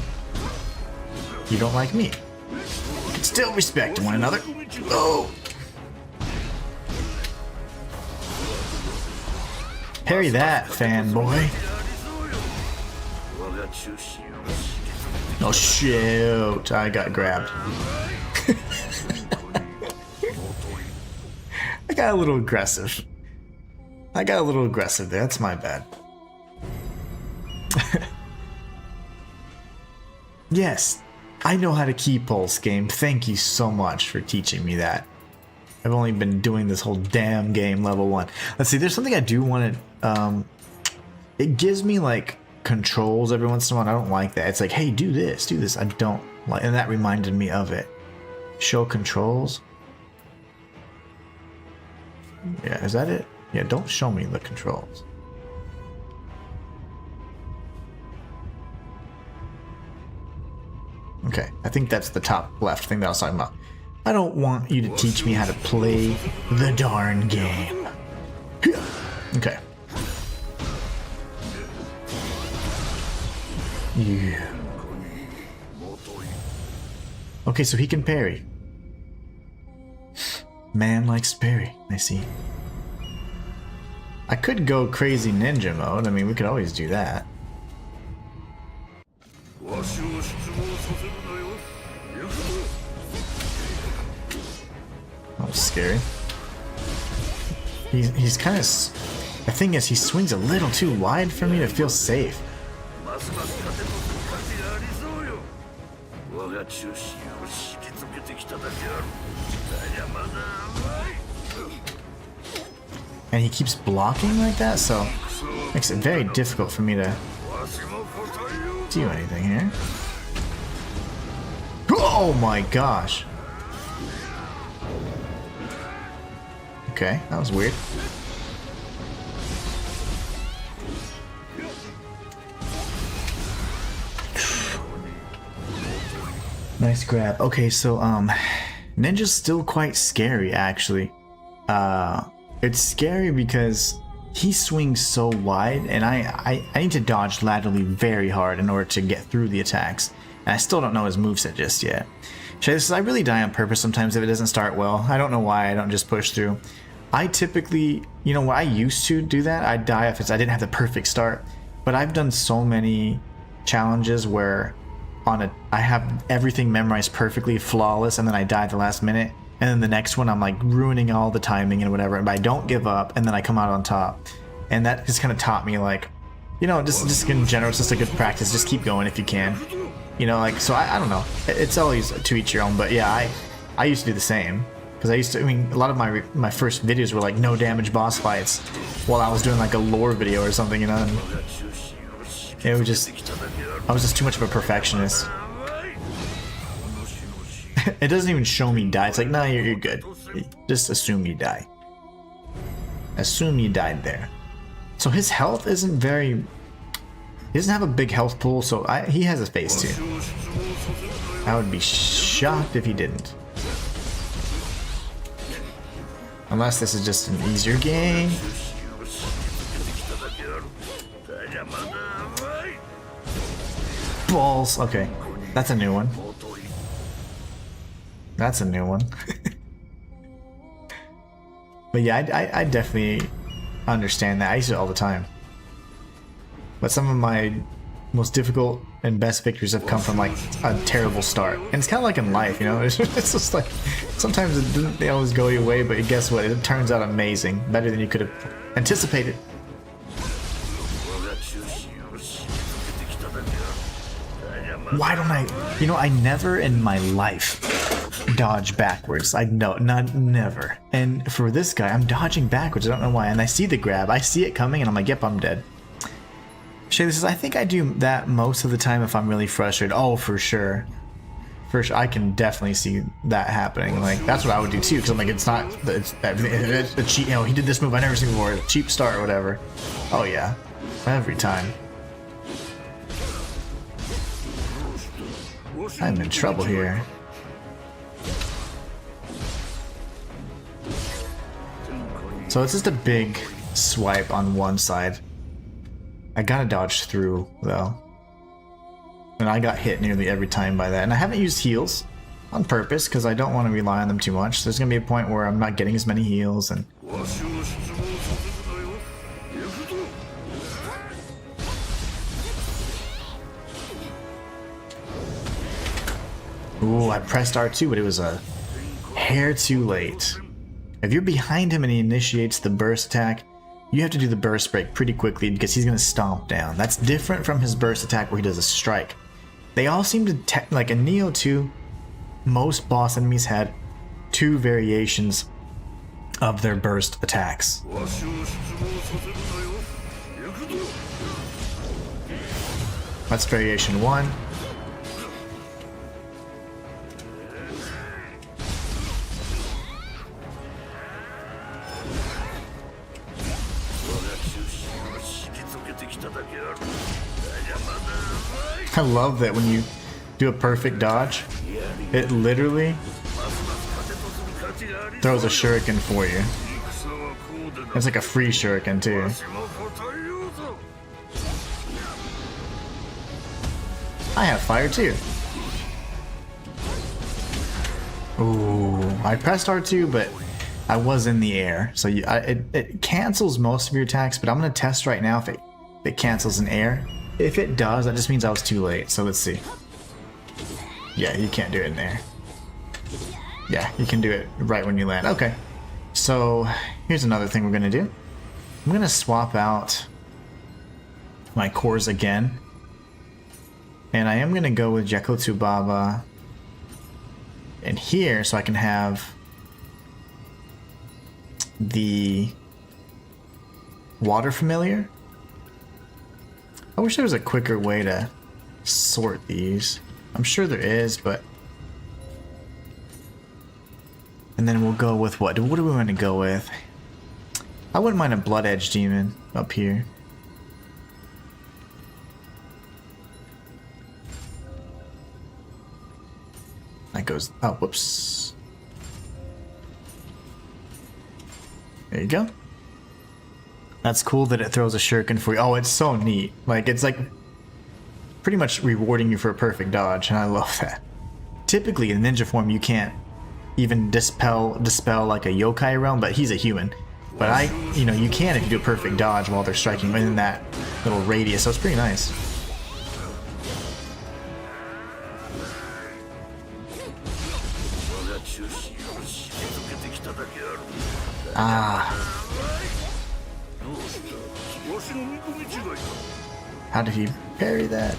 You don't like me. We can still respect one another. Oh! Parry that, fanboy. Oh shoot, I got grabbed. I got a little aggressive. I got a little aggressive there, that's my bad. Yes, I know how to key pulse game. Thank you so much for teaching me that. I've only been doing this whole damn game level 1. Let's see, there's something I do want to, it gives me like controls every once in a while. I don't like that. It's like, hey, do this. I don't like, and that reminded me of it. Show controls. Yeah, is that it? Yeah, don't show me the controls. Okay, I think that's the top left thing that I was talking about. I don't want you to teach me how to play the darn game. Okay. Yeah. Okay, so he can parry. Man likes to parry, I see. I could go crazy ninja mode. I mean, we could always do that. That was scary. He's kind of... The thing is, he swings a little too wide for me to feel safe. And he keeps blocking like that, so makes it very difficult for me to do anything here. Oh my gosh. Okay, that was weird. Nice grab. Okay, so Ninja's still quite scary actually. It's scary because he swings so wide, and I need to dodge laterally very hard in order to get through the attacks. And I still don't know his moveset just yet. I really die on purpose sometimes if it doesn't start well. I don't know why I don't just push through. I typically, you know, I used to do that. I'd die if I didn't have the perfect start. But I've done so many challenges where I have everything memorized perfectly, flawless, and then I die at the last minute. And then the next one, I'm like ruining all the timing and whatever. But I don't give up, and then I come out on top. And that just kind of taught me, like, you know, just in general, it's just a good practice. Just keep going if you can. You know, like, so I don't know. It's always to each your own. But yeah, I used to do the same. Because I mean, a lot of my first videos were like no damage boss fights while I was doing like a lore video or something, you know. And it was just, I was just too much of a perfectionist. It doesn't even show me die. It's like, nah, you're good. Just assume you die. Assume you died there. So his health isn't very... He doesn't have a big health pool, so he has a phase 2. I would be shocked if he didn't. Unless this is just an easier game. Balls. Okay, that's a new one. That's a new one. But yeah, I definitely understand that. I use it all the time. But some of my most difficult and best victories have come from like a terrible start. And it's kind of like in life, you know? It's just like, sometimes they always go your way, but guess what? It turns out amazing. Better than you could have anticipated. Why don't I... You know, I never in my life dodge backwards. Never. And for this guy, I'm dodging backwards. I don't know why. And I see the grab. I see it coming, and I'm like, yep, I'm dead. Shayla says, I think I do that most of the time if I'm really frustrated. Oh, for sure. For sure. I can definitely see that happening. Like, that's what I would do too, because I'm like, it's not... It's a cheap... You know, he did this move I never seen before. Cheap start or whatever. Oh, yeah. Every time. I'm in trouble here. So it's just a big swipe on one side. I gotta dodge through, though. And I got hit nearly every time by that. And I haven't used heals on purpose, because I don't want to rely on them too much. There's gonna be a point where I'm not getting as many heals, and... Ooh, I pressed R2, but it was a hair too late. If you're behind him and he initiates the burst attack, you have to do the burst break pretty quickly because he's going to stomp down. That's different from his burst attack where he does a strike. They all seem to, like in Nioh 2, most boss enemies had 2 variations of their burst attacks. That's variation 1. I love that when you do a perfect dodge, it literally throws a shuriken for you. It's like a free shuriken too. I have fire too. Ooh, I pressed R2, but I was in the air, so it cancels most of your attacks. But I'm gonna test right now if it cancels in air. If it does, that just means I was too late. So let's see. Yeah, you can't do it in air. Yeah, you can do it right when you land. Okay. So here's another thing we're gonna do. I'm gonna swap out my cores again. And I am gonna go with Jekko Tsubaba in here so I can have the water familiar. I wish there was a quicker way to sort these. I'm sure there is, but... And then we'll go with what? What do we want to go with? I wouldn't mind a Blood Edge Demon up here. That goes... Oh, whoops. There you go. That's cool that it throws a shuriken for you. Oh, it's so neat. Like, it's like pretty much rewarding you for a perfect dodge, and I love that. Typically, in ninja form, you can't even dispel like a yokai realm, but he's a human. But you know, you can if you do a perfect dodge while they're striking within that little radius, so it's pretty nice. Ah. How did he parry that?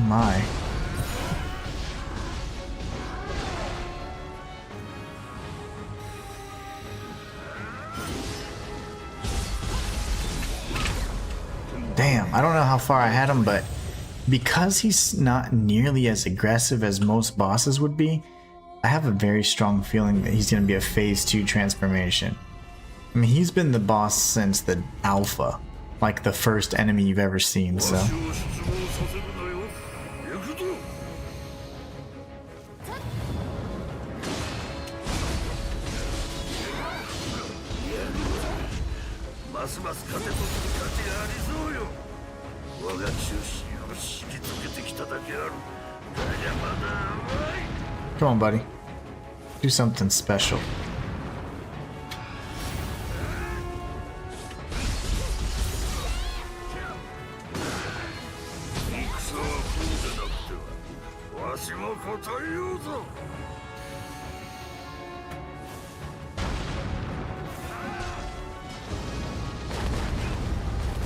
My. Damn, I don't know how far I had him, but because he's not nearly as aggressive as most bosses would be, I have a very strong feeling that he's going to be a phase 2 transformation. I mean, he's been the boss since the alpha, like the first enemy you've ever seen, so... Come on, buddy. Do something special.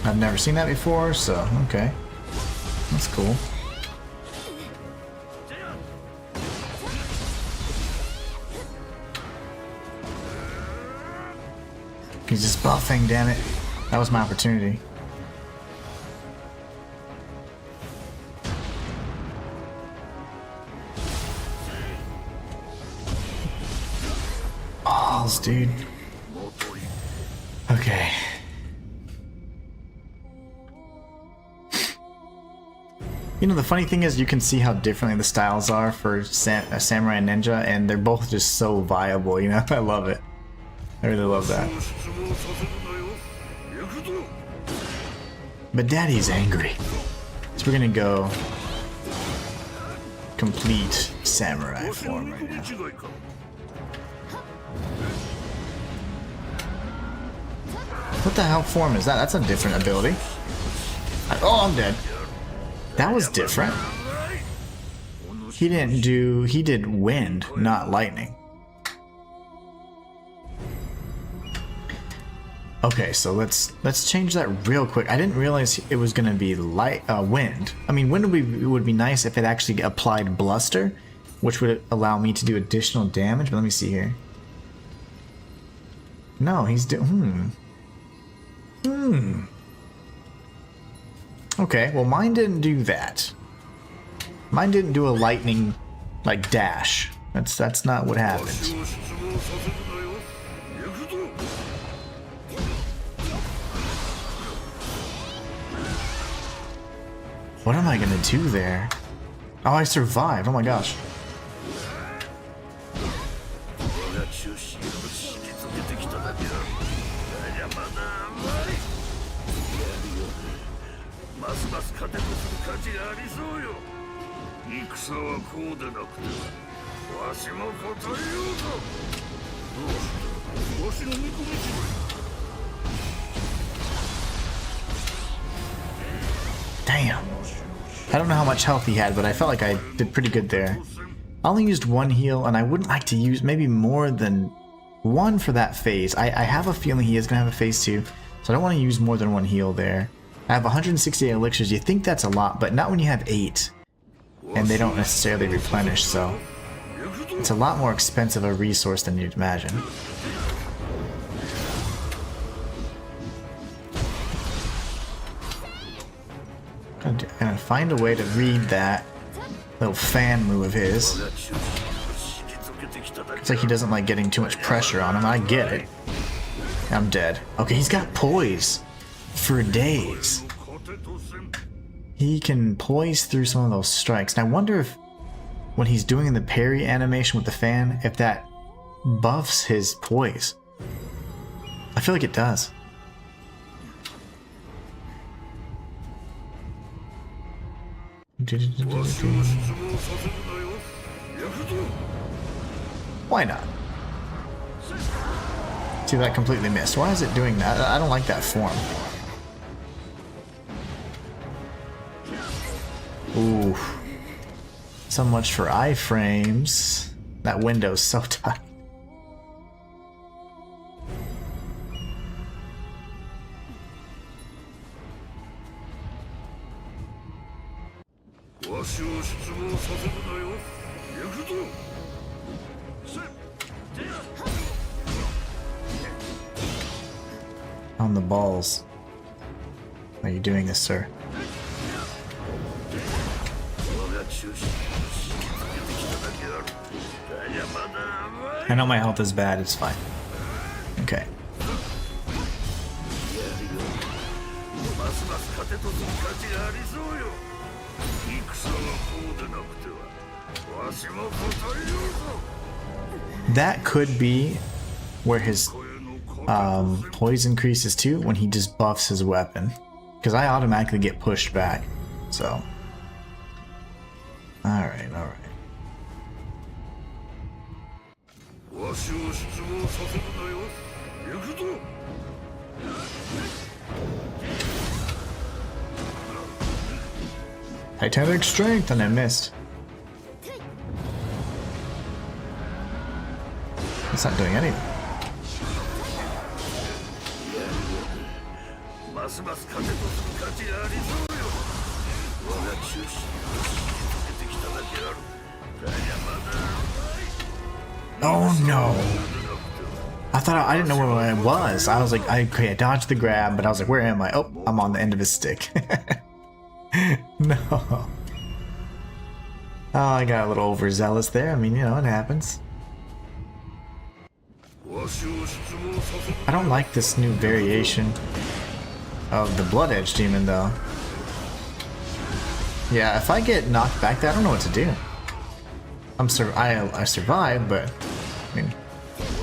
I've never seen that before, so okay. That's cool. He's just buffing, damn it. That was my opportunity. Balls, dude. Okay. You know, the funny thing is you can see how differently the styles are for Samurai and Ninja, and they're both just so viable, you know? I love it. I really love that. But Daddy's angry. So we're gonna go complete Samurai form right now. What the hell form is that? That's a different ability. Oh, I'm dead. That was different. He did wind, not lightning. Okay, so let's change that real quick. I didn't realize it was gonna be wind. I mean, wind would be nice if it actually applied bluster, which would allow me to do additional damage. But let me see here. No, he's doing. Okay, well, mine didn't do that. Mine didn't do a lightning like dash. That's not what happened. What am I gonna do there? Oh, I survived. Oh my gosh. Damn. I don't know how much health he had, but I felt like I did pretty good there. I only used one heal, and I wouldn't like to use maybe more than one for that phase. I have a feeling he is going to have a phase 2, so So I don't want to use more than one heal there. I have 168 elixirs. You think that's a lot, but not when you have 8. And they don't necessarily replenish, so it's a lot more expensive a resource than you'd imagine. I'm gonna find a way to read that little fan move of his. It's like he doesn't like getting too much pressure on him. I get it. I'm dead. Okay, he's got poise for days. He can poise through some of those strikes. And I wonder if when he's doing the parry animation with the fan, if that buffs his poise. I feel like it does. Why not? See, that completely missed. Why is it doing that? I don't like that form. Ooh. So much for iframes. That window's so tight. On the balls. Are you doing this, sir? I know my health is bad, it's fine. Okay. That could be where his poise increases too, when he just buffs his weapon. Because I automatically get pushed back. So. Alright, alright. Titanic strength, and I missed. It's not doing anything. Oh no! I didn't know where I was. I was like, okay, I dodged the grab, but I was like, where am I? Oh, I'm on the end of his stick. No. Oh, I got a little overzealous there. I mean, you know, it happens. I don't like this new variation of the Blood Edge demon, though. Yeah, if I get knocked back there, I don't know what to do. I survived, but I mean,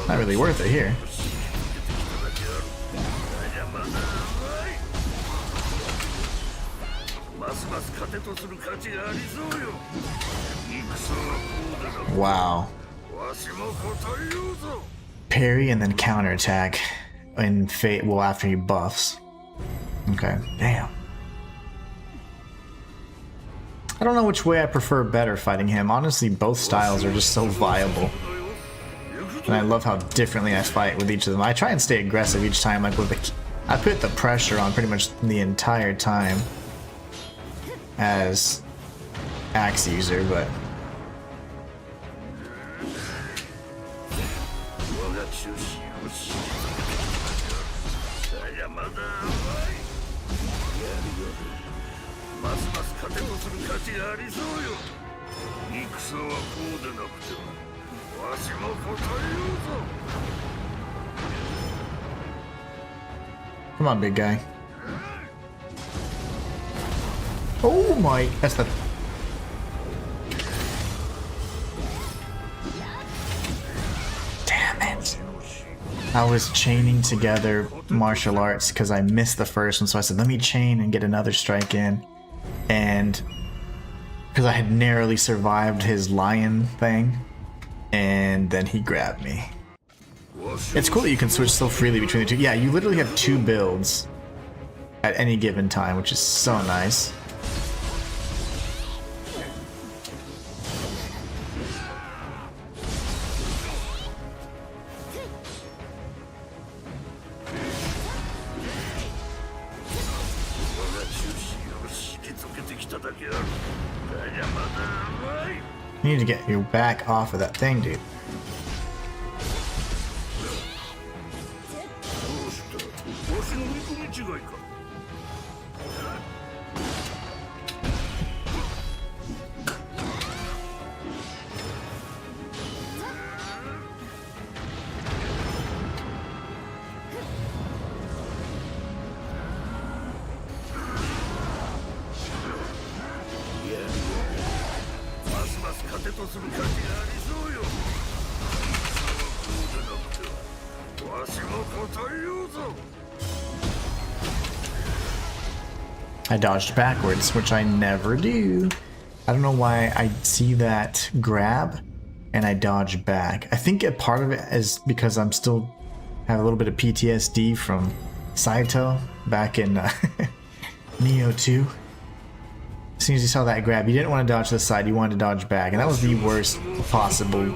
not really worth it here. Wow. Parry and then counterattack in fate. Well, after he buffs. Okay. Damn. I don't know which way I prefer better fighting him. Honestly, both styles are just so viable. And I love how differently I fight with each of them. I try and stay aggressive each time. Like with the, I put the pressure on pretty much the entire time as axe user, but come on, big guy. Oh my, that's the... Damn it. I was chaining together martial arts because I missed the first one, so I said, let me chain and get another strike in. And because I had narrowly survived his lion thing, and then he grabbed me. It's cool that you can switch so freely between the two. Yeah, you literally have 2 builds at any given time, which is so nice. You need to get your back off of that thing, dude. I dodged backwards, which I never do. I don't know why I see that grab and I dodge back. I think a part of it is because I'm still have a little bit of PTSD from Saito back in Nioh 2. As soon as you saw that grab, you didn't want to dodge to the side, you wanted to dodge back, and that was the worst possible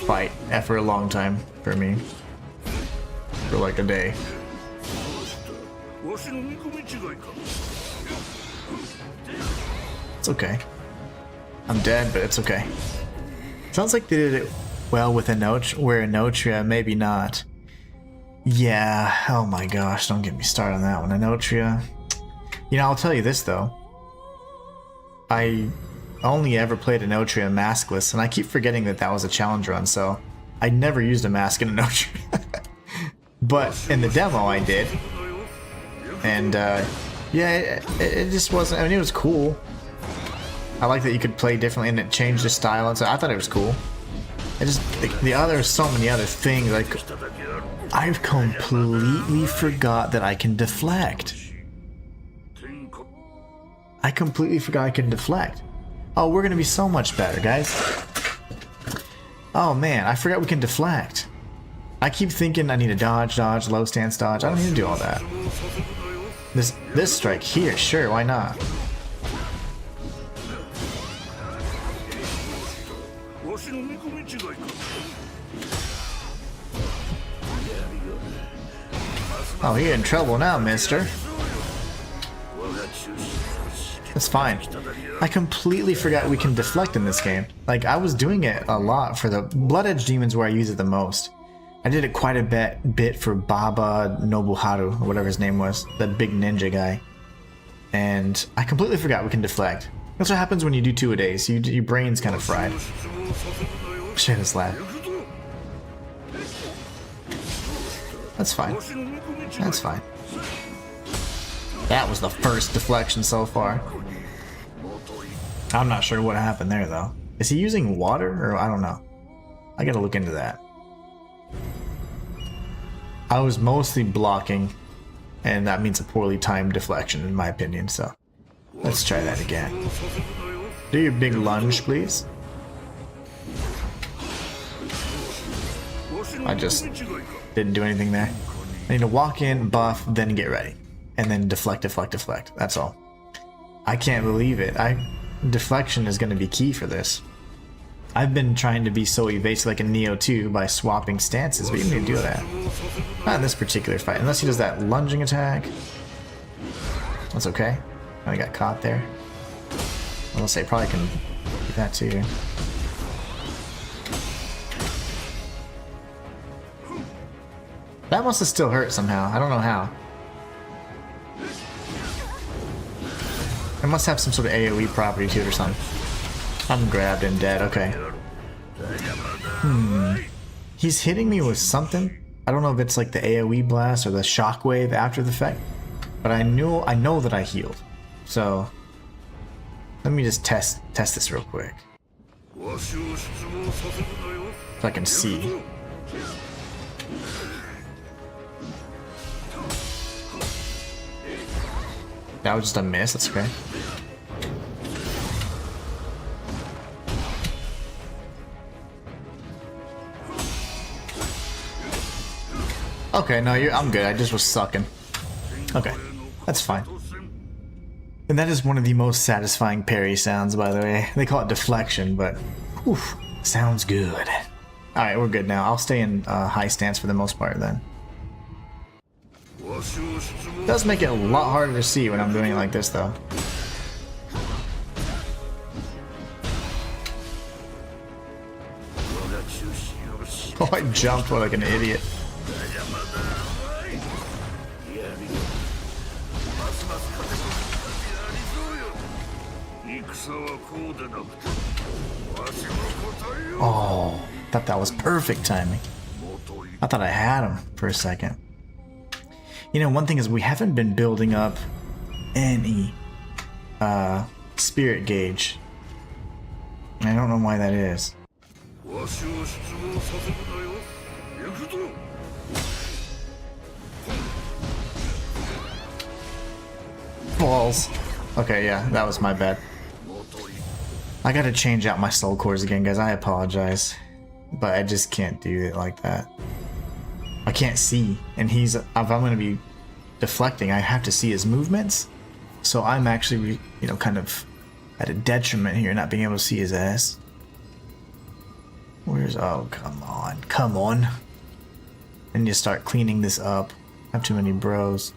fight for a long time for me. For like a day. It's okay. I'm dead, but it's okay. Sounds like they did it well with Inotria, maybe not. Yeah, oh my gosh, don't get me started on that one. Inotria. You know, I'll tell you this though. I only ever played Inotria maskless, and I keep forgetting that that was a challenge run, so I never used a mask in Inotria. But in the demo I did. And yeah, it just wasn't, I mean, it was cool. I like that you could play differently and it changed the style, and so I thought it was cool. I just, there's so many other things, like, I've completely forgot that I can deflect. I completely forgot I can deflect. Oh, we're gonna be so much better, guys. Oh man, I forgot we can deflect. I keep thinking I need to dodge, low stance dodge. I don't need to do all that. This strike here, sure, why not? Oh, you're in trouble now, mister. That's fine. I completely forgot we can deflect in this game. Like, I was doing it a lot for the Blood Edge Demons where I use it the most. I did it quite a bit for Baba Nobuharu, or whatever his name was, that big ninja guy. And I completely forgot we can deflect. That's what happens when you do 2-a-days. Your brain's kind of fried. Shit, this lad. That's fine. That's fine. That was the first deflection so far. I'm not sure what happened there though. Is he using water, or I don't know. I gotta look into that. I was mostly blocking, and that means a poorly timed deflection in my opinion, so let's try that again. Do your big lunge, please. I just didn't do anything there. I need to walk in, buff, then get ready. And then deflect, deflect, deflect. That's all. I can't believe it. Deflection is going to be key for this. I've been trying to be so evasive like in Nioh 2 by swapping stances, but you need to do that. Not in this particular fight, unless he does that lunging attack. That's okay. I got caught there. I'll say probably can do that too. That must have still hurt somehow. I don't know how. It must have some sort of AoE property to it or something. I'm grabbed and dead. Okay. He's hitting me with something. I don't know if it's like the AoE blast or the shockwave after the fact, but I know that I healed. So let me just test this real quick. If I can see. That was just a miss, that's okay. Okay, no, I'm good. I just was sucking. Okay, that's fine. And that is one of the most satisfying parry sounds, by the way. They call it deflection, but whew, sounds good. Alright, we're good now. I'll stay in high stance for the most part then. It does make it a lot harder to see when I'm doing it like this, though. Oh, I jumped like an idiot. Oh, thought that was perfect timing. I thought I had him for a second. You know, one thing is we haven't been building up any spirit gauge. I don't know why that is. Balls. Okay, yeah, that was my bad. I gotta change out my soul cores again, guys. I apologize. But I just can't do it like that. I can't see. And if I'm gonna be deflecting, I have to see his movements. So I'm actually, you know, kind of at a detriment here, not being able to see his ass. Where's... oh, come on. Come on. And you start cleaning this up. I have too many bros.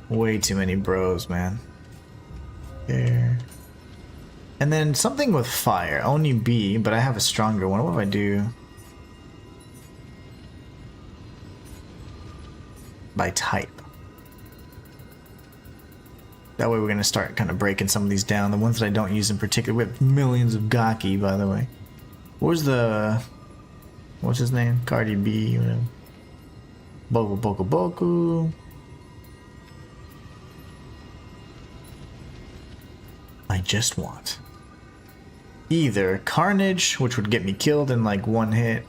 Way too many bros, man. There. And then something with fire. Only B, but I have a stronger one. What if I do... by type? That way we're going to start kind of breaking some of these down. The ones that I don't use in particular. We have millions of Gaki, by the way. Where's the... what's his name? Cardi B, whatever. Boku Boku Boku. I just want either Carnage, which would get me killed in like one hit,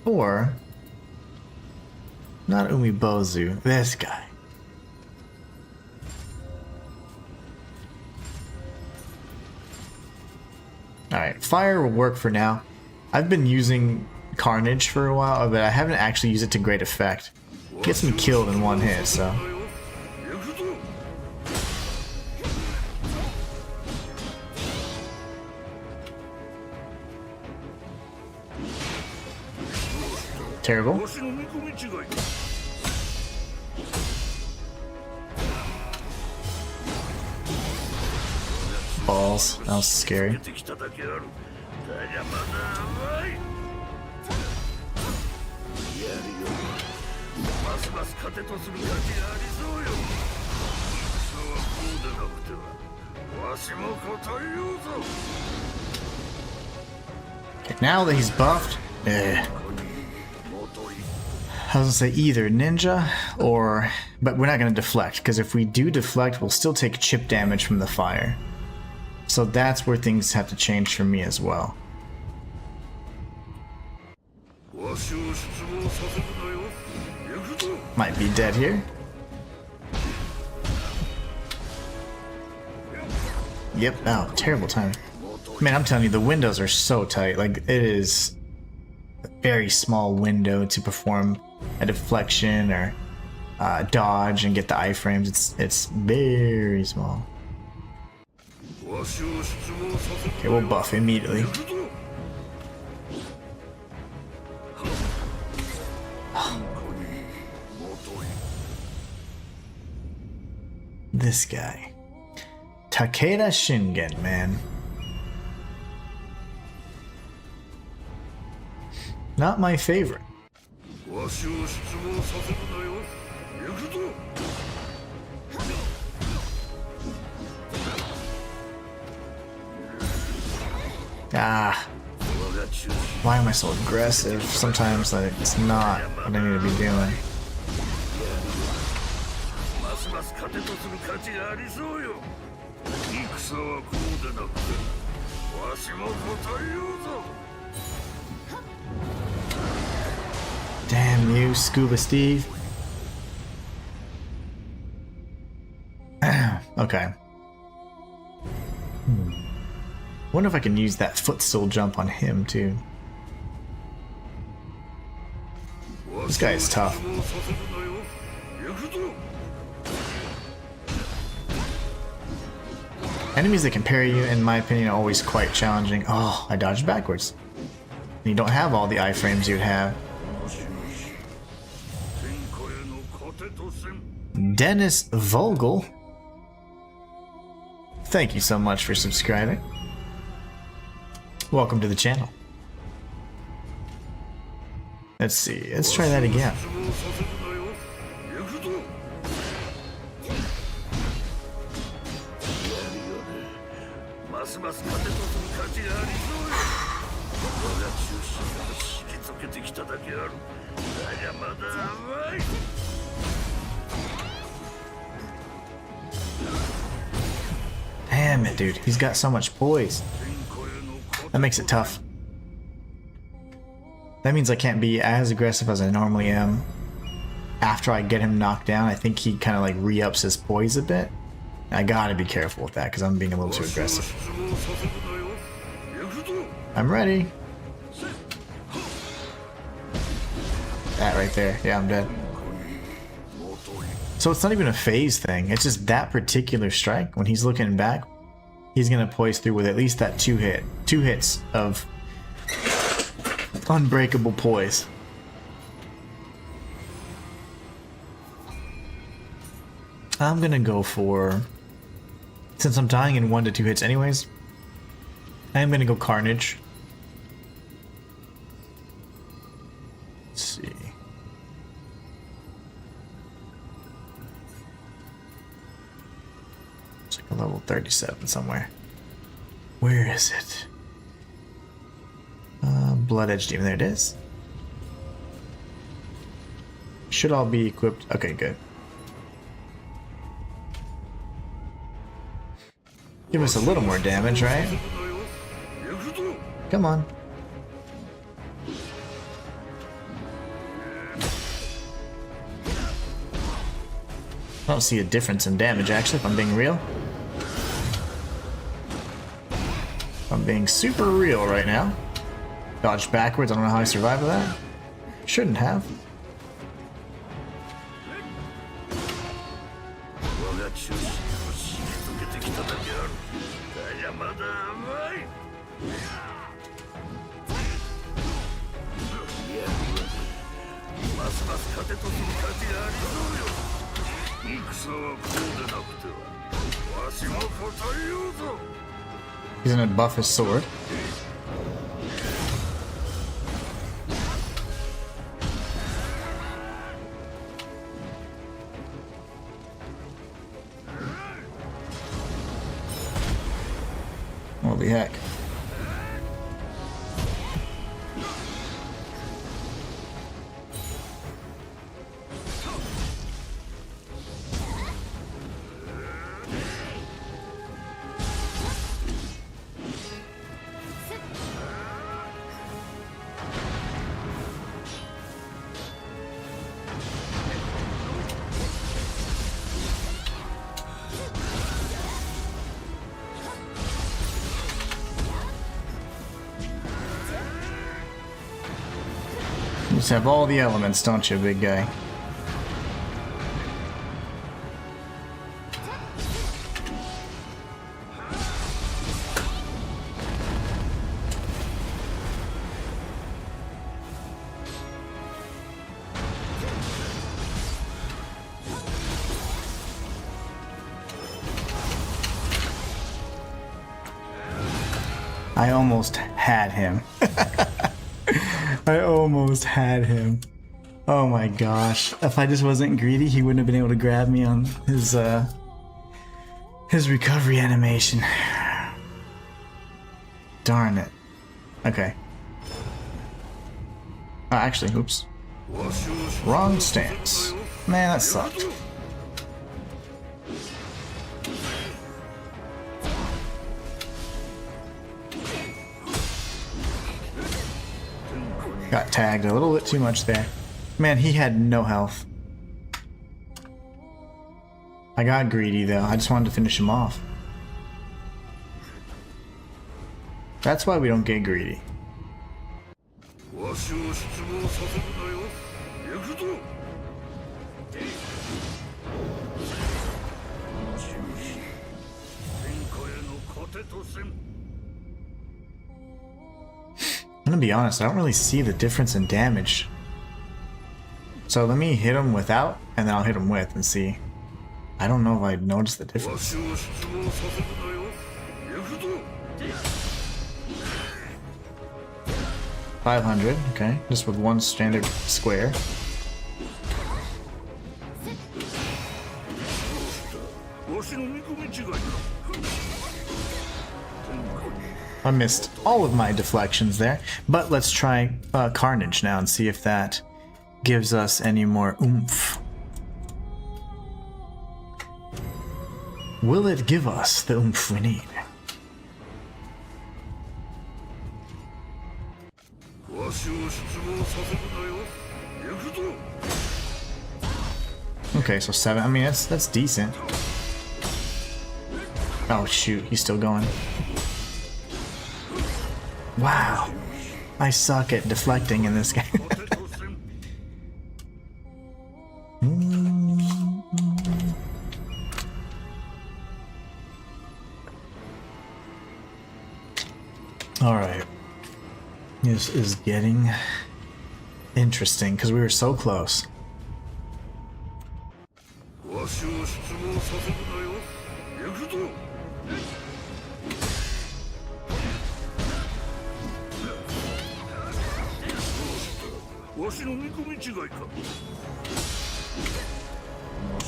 or not Umibozu, this guy. Alright, fire will work for now. I've been using Carnage for a while, but I haven't actually used it to great effect. Gets me killed in one hit, so... terrible. Balls. That was scary. Okay, now that he's buffed, I was gonna say either ninja or... but we're not gonna deflect, because if we do deflect, we'll still take chip damage from the fire. So that's where things have to change for me as well. Might be dead here. Yep, oh, terrible timing. Man, I'm telling you, the windows are so tight. Like, it is a very small window to perform a deflection or dodge and get the iframes. It's very small. Okay, we'll buff immediately. This guy. Takeda Shingen, man. Not my favorite. Ah. Why am I so aggressive? Sometimes it's not what I need to be doing. Damn you, Scuba Steve. Okay. Wonder if I can use that footstool jump on him too. This guy is tough. Enemies that can parry you, in my opinion, are always quite challenging. Oh, I dodged backwards. You don't have all the iframes you'd have. Dennis Vogel. Thank you so much for subscribing. Welcome to the channel. Let's see, let's try that again. Damn it, dude. He's got so much poise. That makes it tough. That means I can't be as aggressive as I normally am. After I get him knocked down, I think he kind of like re-ups his poise a bit. I gotta be careful with that because I'm being a little too aggressive. I'm ready. That right there. Yeah, I'm dead. So it's not even a phase thing. It's just that particular strike. When he's looking back, he's gonna poise through with at least that two hits of unbreakable poise. I'm gonna go for, since I'm dying in 1 to 2 hits anyways, I'm gonna go Carnage. Let's see. It's like a level 37 somewhere. Where is it? Blood Edge Demon, there it is. Should all be equipped. Okay, good. Give us a little more damage, right? Come on. I don't see a difference in damage, actually, if I'm being real. I'm being super real right now. Dodged backwards, I don't know how I survived that. Shouldn't have. He's gonna buff his sword. Holy heck. You just have all the elements, don't you, big guy? I almost had him. I almost had him. Oh my gosh. If I just wasn't greedy, he wouldn't have been able to grab me on his recovery animation. Darn it. Okay. Oh, actually, oops. Wrong stance. Man, that sucked. Got tagged a little bit too much there. Man, he had no health. I got greedy though. I just wanted to finish him off. That's why we don't get greedy. I'm gonna be honest, I don't really see the difference in damage. So let me hit him without, and then I'll hit him with and see. I don't know if I noticed the difference. 500, okay. Just with one standard square. I missed all of my deflections there, but let's try Carnage now and see if that gives us any more oomph. Will it give us the oomph we need? Okay, so 7. I mean, that's decent. Oh shoot, he's still going. Wow, I suck at deflecting in this game. Alright. This is getting interesting because we were so close.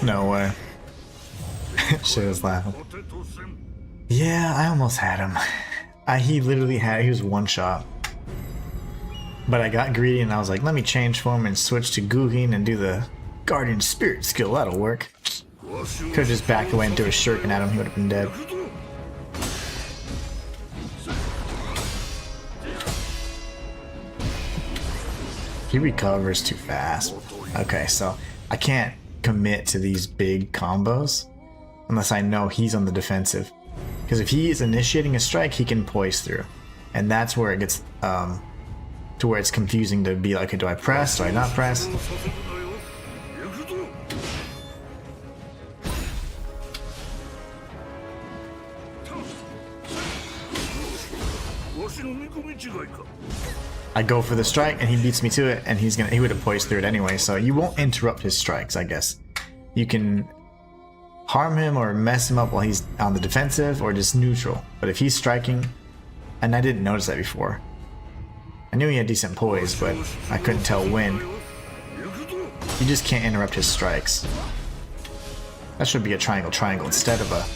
No way. Shit, was laughing. Yeah, I almost had him. He literally he was one shot. But I got greedy and I was like, let me change form and switch to Googing and do the Guardian Spirit skill. That'll work. Could have just backed away and threw a shuriken at him. He would have been dead. He recovers too fast. Okay, so I can't commit to these big combos unless I know he's on the defensive. Because if he is initiating a strike, he can poise through. And that's where it gets to where it's confusing to be like, do I press? Do I not press? I go for the strike and he beats me to it, and he would have poised through it anyway, so you won't interrupt his strikes, I guess. You can harm him or mess him up while he's on the defensive, or just neutral. But if he's striking, and I didn't notice that before. I knew he had decent poise, but I couldn't tell when. You just can't interrupt his strikes. That should be a triangle instead of a...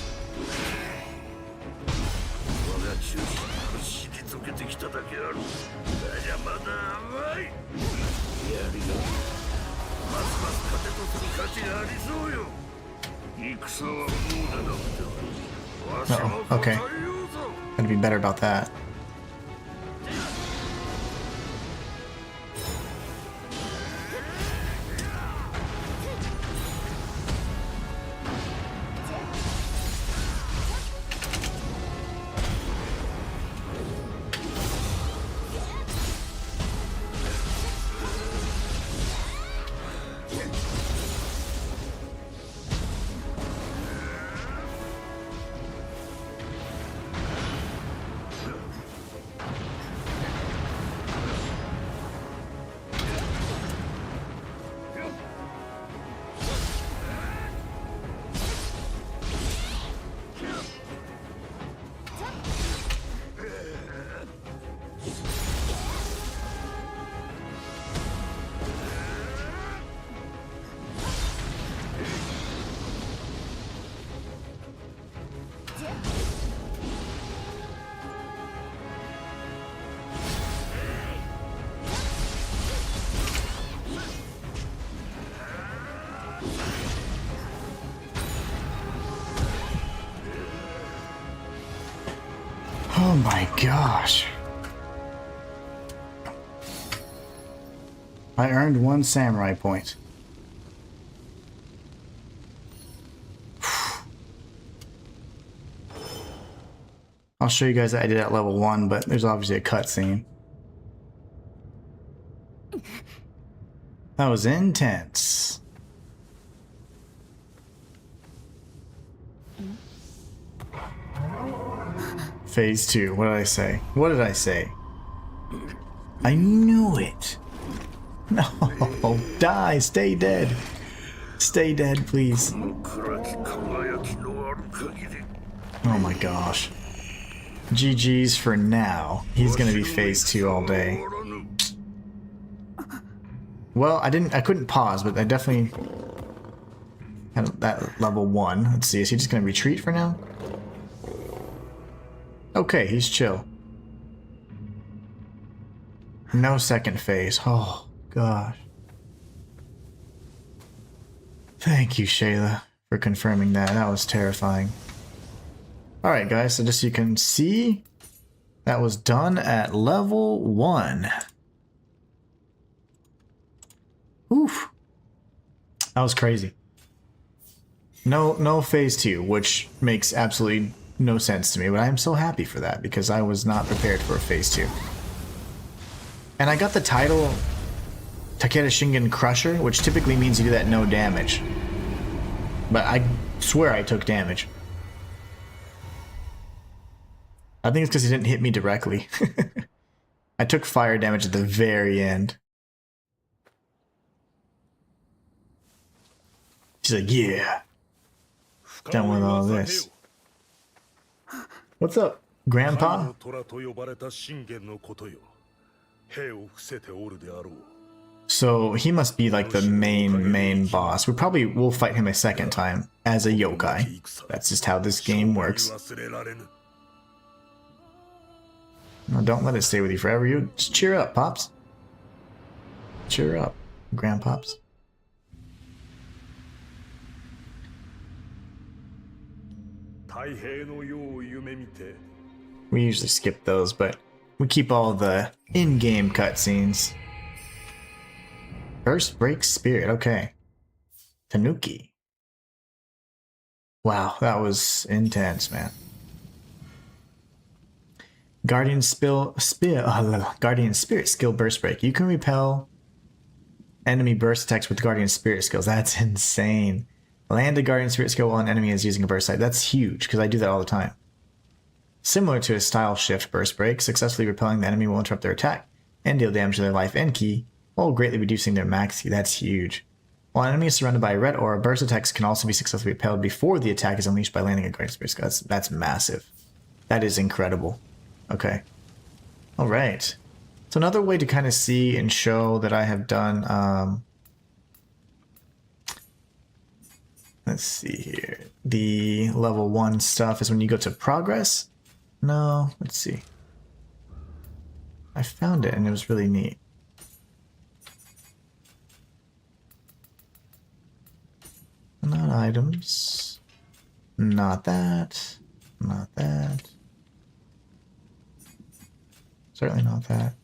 Uh-oh, okay. Gotta be better about that. Oh my gosh. I earned 1 samurai point. I'll show you guys that I did at level 1, but there's obviously a cutscene. That was intense. Phase 2. What did I say? What did I say? I knew it. No, die. Stay dead. Stay dead, please. Oh my gosh. GG's for now. He's gonna be phase 2 all day. Well, I couldn't pause, but I definitely had that level 1. Let's see, is he just gonna retreat for now? Okay, he's chill. No second phase. Oh, gosh. Thank you, Shayla, for confirming that. That was terrifying. Alright, guys, so just so you can see, that was done at level 1. Oof. That was crazy. No phase 2, which makes absolutely no sense to me, but I am so happy for that because I was not prepared for a phase 2. And I got the title Takeda Shingen Crusher, which typically means you do that no damage. But I swear I took damage. I think it's because he didn't hit me directly. I took fire damage at the very end. She's like, yeah. Done with all this. What's up, Grandpa? So he must be like the main boss. We probably will fight him a second time as a yokai. That's just how this game works. No, don't let it stay with you forever. You just cheer up, Pops. Cheer up, Grandpops. We usually skip those, but we keep all the in-game cutscenes. Burst Break Spirit, okay. Tanuki. Wow, that was intense, man. Guardian Spirit skill Burst Break. You can repel enemy burst attacks with Guardian Spirit skills. That's insane. Land a Guardian Spirit skill while an enemy is using a burst type. That's huge, because I do that all the time. Similar to a style shift Burst Break, successfully repelling the enemy will interrupt their attack and deal damage to their life and ki, while greatly reducing their max ki. That's huge. While an enemy is surrounded by a red aura, burst attacks can also be successfully repelled before the attack is unleashed by landing a Guardian Spirit skill. That's massive. That is incredible. Okay. Alright. So another way to kind of see and show that I have done, let's see here. The level 1 stuff is when you go to progress. No, let's see. I found it and it was really neat. Not items. Not that. Not that. Certainly not that.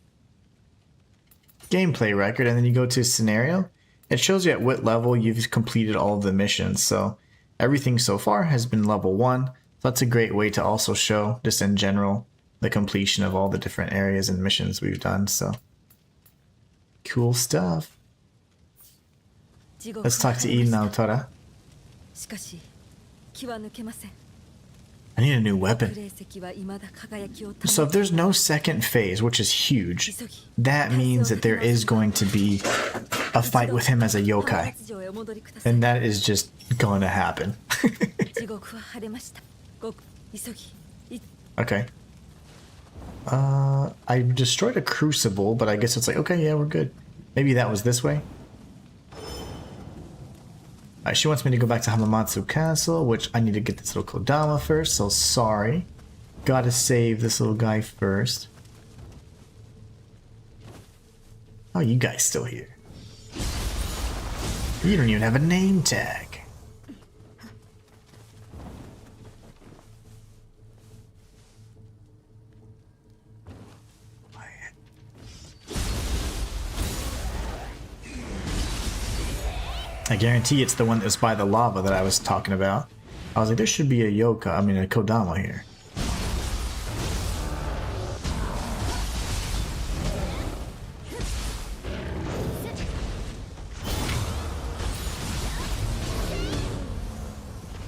Gameplay record, and then you go to scenario. It shows you at what level you've completed all of the missions. So everything so far has been level 1. So that's a great way to also show, just in general, the completion of all the different areas and missions we've done. So cool stuff. Let's talk to Eden now, Tora. I need a new weapon. So if there's no second phase, which is huge, that means that there is going to be a fight with him as a yokai. And that is just going to happen. Okay. I destroyed a crucible, but I guess it's like, okay, yeah, we're good. Maybe that was this way. She wants me to go back to Hamamatsu Castle, which I need to get this little Kodama first, so sorry. Gotta save this little guy first. Oh, you guys still here. You don't even have a name tag. I guarantee it's the one that's by the lava that I was talking about. I was like, there should be a a Kodama here.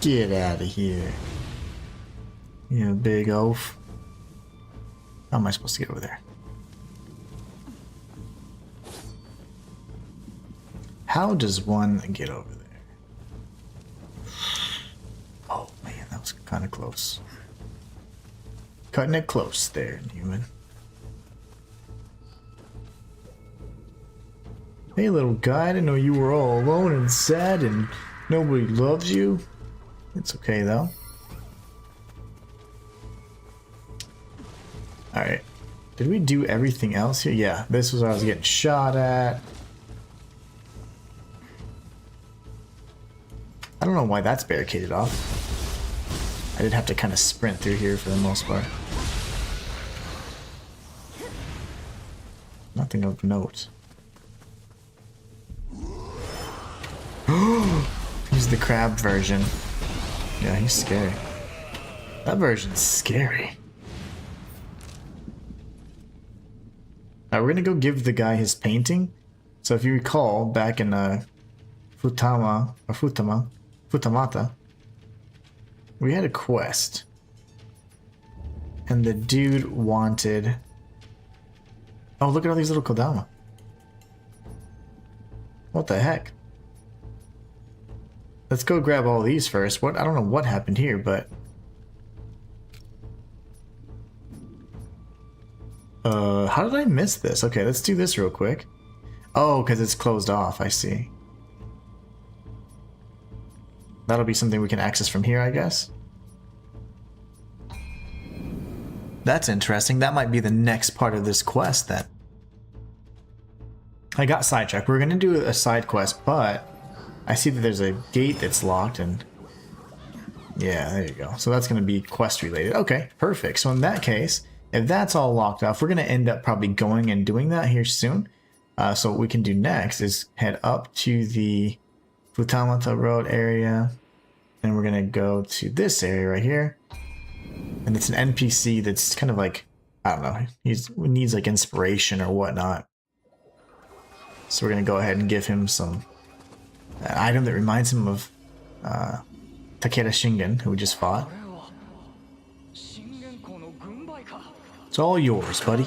Get out of here. You big oaf. How am I supposed to get over there? How does one get over there? Oh man, that was kind of close. Cutting it close there, Inhuman. Hey little guy, I didn't know you were all alone and sad and nobody loves you. It's okay though. Alright. Did we do everything else here? Yeah, this was what I was getting shot at. I don't know why that's barricaded off. I did have to kind of sprint through here for the most part. Nothing of note. He's the crab version. Yeah, he's scary. That version's scary. Alright, we're gonna go give the guy his painting. So if you recall, back in Futamata, we had a quest. And the dude wanted... Oh, look at all these little kodama. What the heck? Let's go grab all these first. What? I don't know what happened here, but... how did I miss this? Okay, let's do this real quick. Oh, because it's closed off, I see. That'll be something we can access from here, I guess. That's interesting. That might be the next part of this quest then. I got sidetracked. We're going to do a side quest, but I see that there's a gate that's locked and... Yeah, there you go. So that's going to be quest related. Okay, perfect. So in that case, if that's all locked off, we're going to end up probably going and doing that here soon. So what we can do next is head up to the Futamata Road area. And we're going to go to this area right here. And it's an NPC that's kind of like, I don't know, he needs like inspiration or whatnot. So we're going to go ahead and give him an item that reminds him of Takeda Shingen, who we just fought. It's all yours, buddy.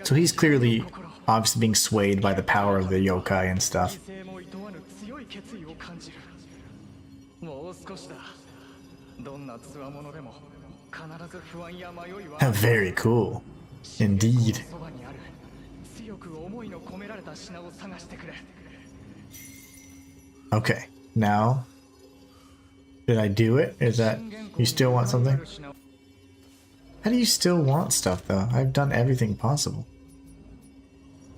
So he's clearly, obviously being swayed by the power of the yokai and stuff. Very cool. Indeed. Okay, now... Did I do it? Is that... You still want something? How do you still want stuff, though? I've done everything possible.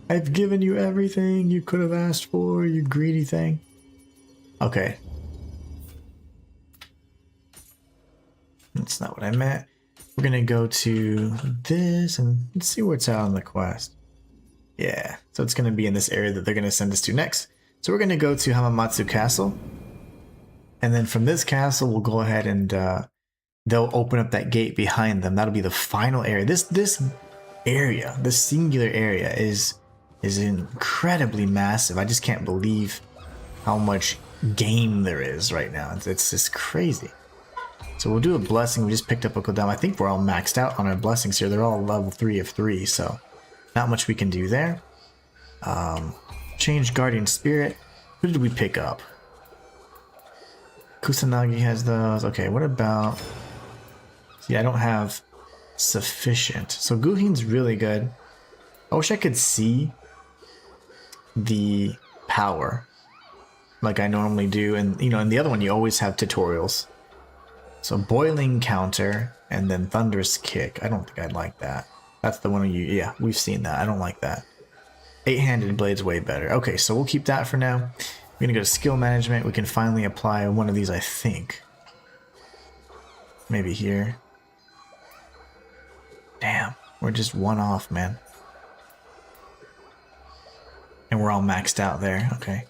I've given you everything you could have asked for, you greedy thing. Okay. That's not what I meant. We're gonna go to this and let's see what's out on the quest. Yeah, so it's gonna be in this area that they're gonna send us to next. So we're gonna go to Hamamatsu Castle. And then from this castle, we'll go ahead and they'll open up that gate behind them. That'll be the final area. This area, this singular area is incredibly massive. I just can't believe how much game there is right now. It's just crazy. So we'll do a blessing. We just picked up a Kodama. I think we're all maxed out on our blessings here. They're all level 3 of 3, so not much we can do there. Change Guardian Spirit. Who did we pick up? Kusanagi has those. Okay, what about... See, I don't have sufficient. So Guhin's really good. I wish I could see the power like I normally do. And, you know, in the other one, you always have tutorials. So Boiling Counter and then Thunderous Kick. I don't think I'd like that. That's the one you... Yeah, we've seen that. I don't like that. 8-handed Blade's way better. Okay, so we'll keep that for now. We're going to go to Skill Management. We can finally apply one of these, I think. Maybe here. Damn, we're just one off, man. And we're all maxed out there. Okay.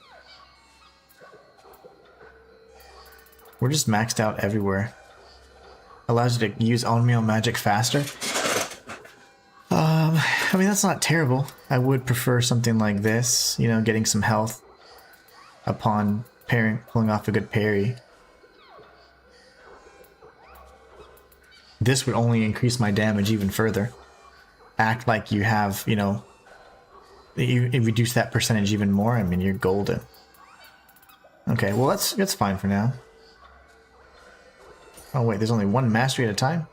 We're just maxed out everywhere. Allows you to use Onmyo magic faster. I mean, that's not terrible. I would prefer something like this, you know, getting some health upon pulling off a good parry. This would only increase my damage even further. Act like you have, you know, you reduce that percentage even more. I mean, you're golden. Okay, well, that's fine for now. Oh wait, there's only one mastery at a time?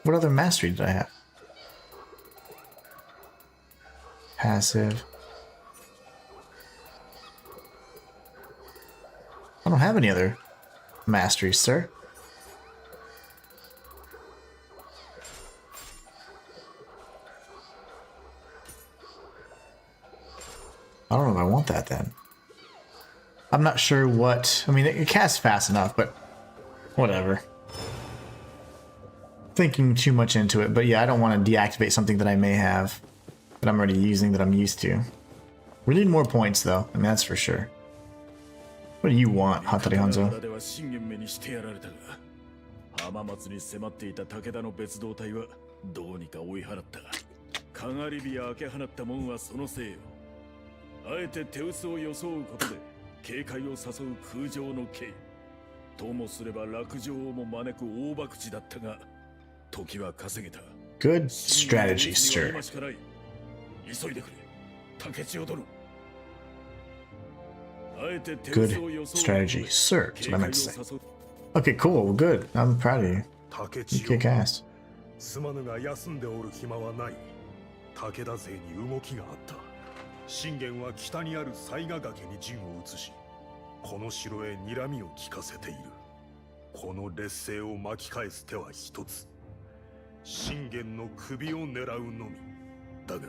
What other mastery did I have? passive. I don't have any other masteries, sir. I don't know if I want that then. I'm not sure what... I mean, it casts fast enough, but whatever. Thinking too much into it, but yeah, I don't want to deactivate something that I may have that I'm already using, that I'm used to. We need more points, though. I mean, that's for sure. What do you want, Hattori Hanzo? 浜松に迫っていた武田の別動隊はどうにか追い払った。かがり火や開け放った門はそのせいよ。あえて手薄を装うことで警戒を誘う空城の刑。ともすれば落城をも招く大博打だったが、時は稼げた。Good strategy, sir. 急いでくれ、竹千代殿。Good strategy, sir. That's what I meant to say. Okay, cool. Good. I'm proud of you. You kick ass. すまぬが休んでおる暇はない。武田勢に動きがあった。信玄は北にある犀ヶ崖に陣を移し、この城へ睨みを利かせている。この劣勢を巻き返す手は一つ。信玄の首を狙うのみ。だが、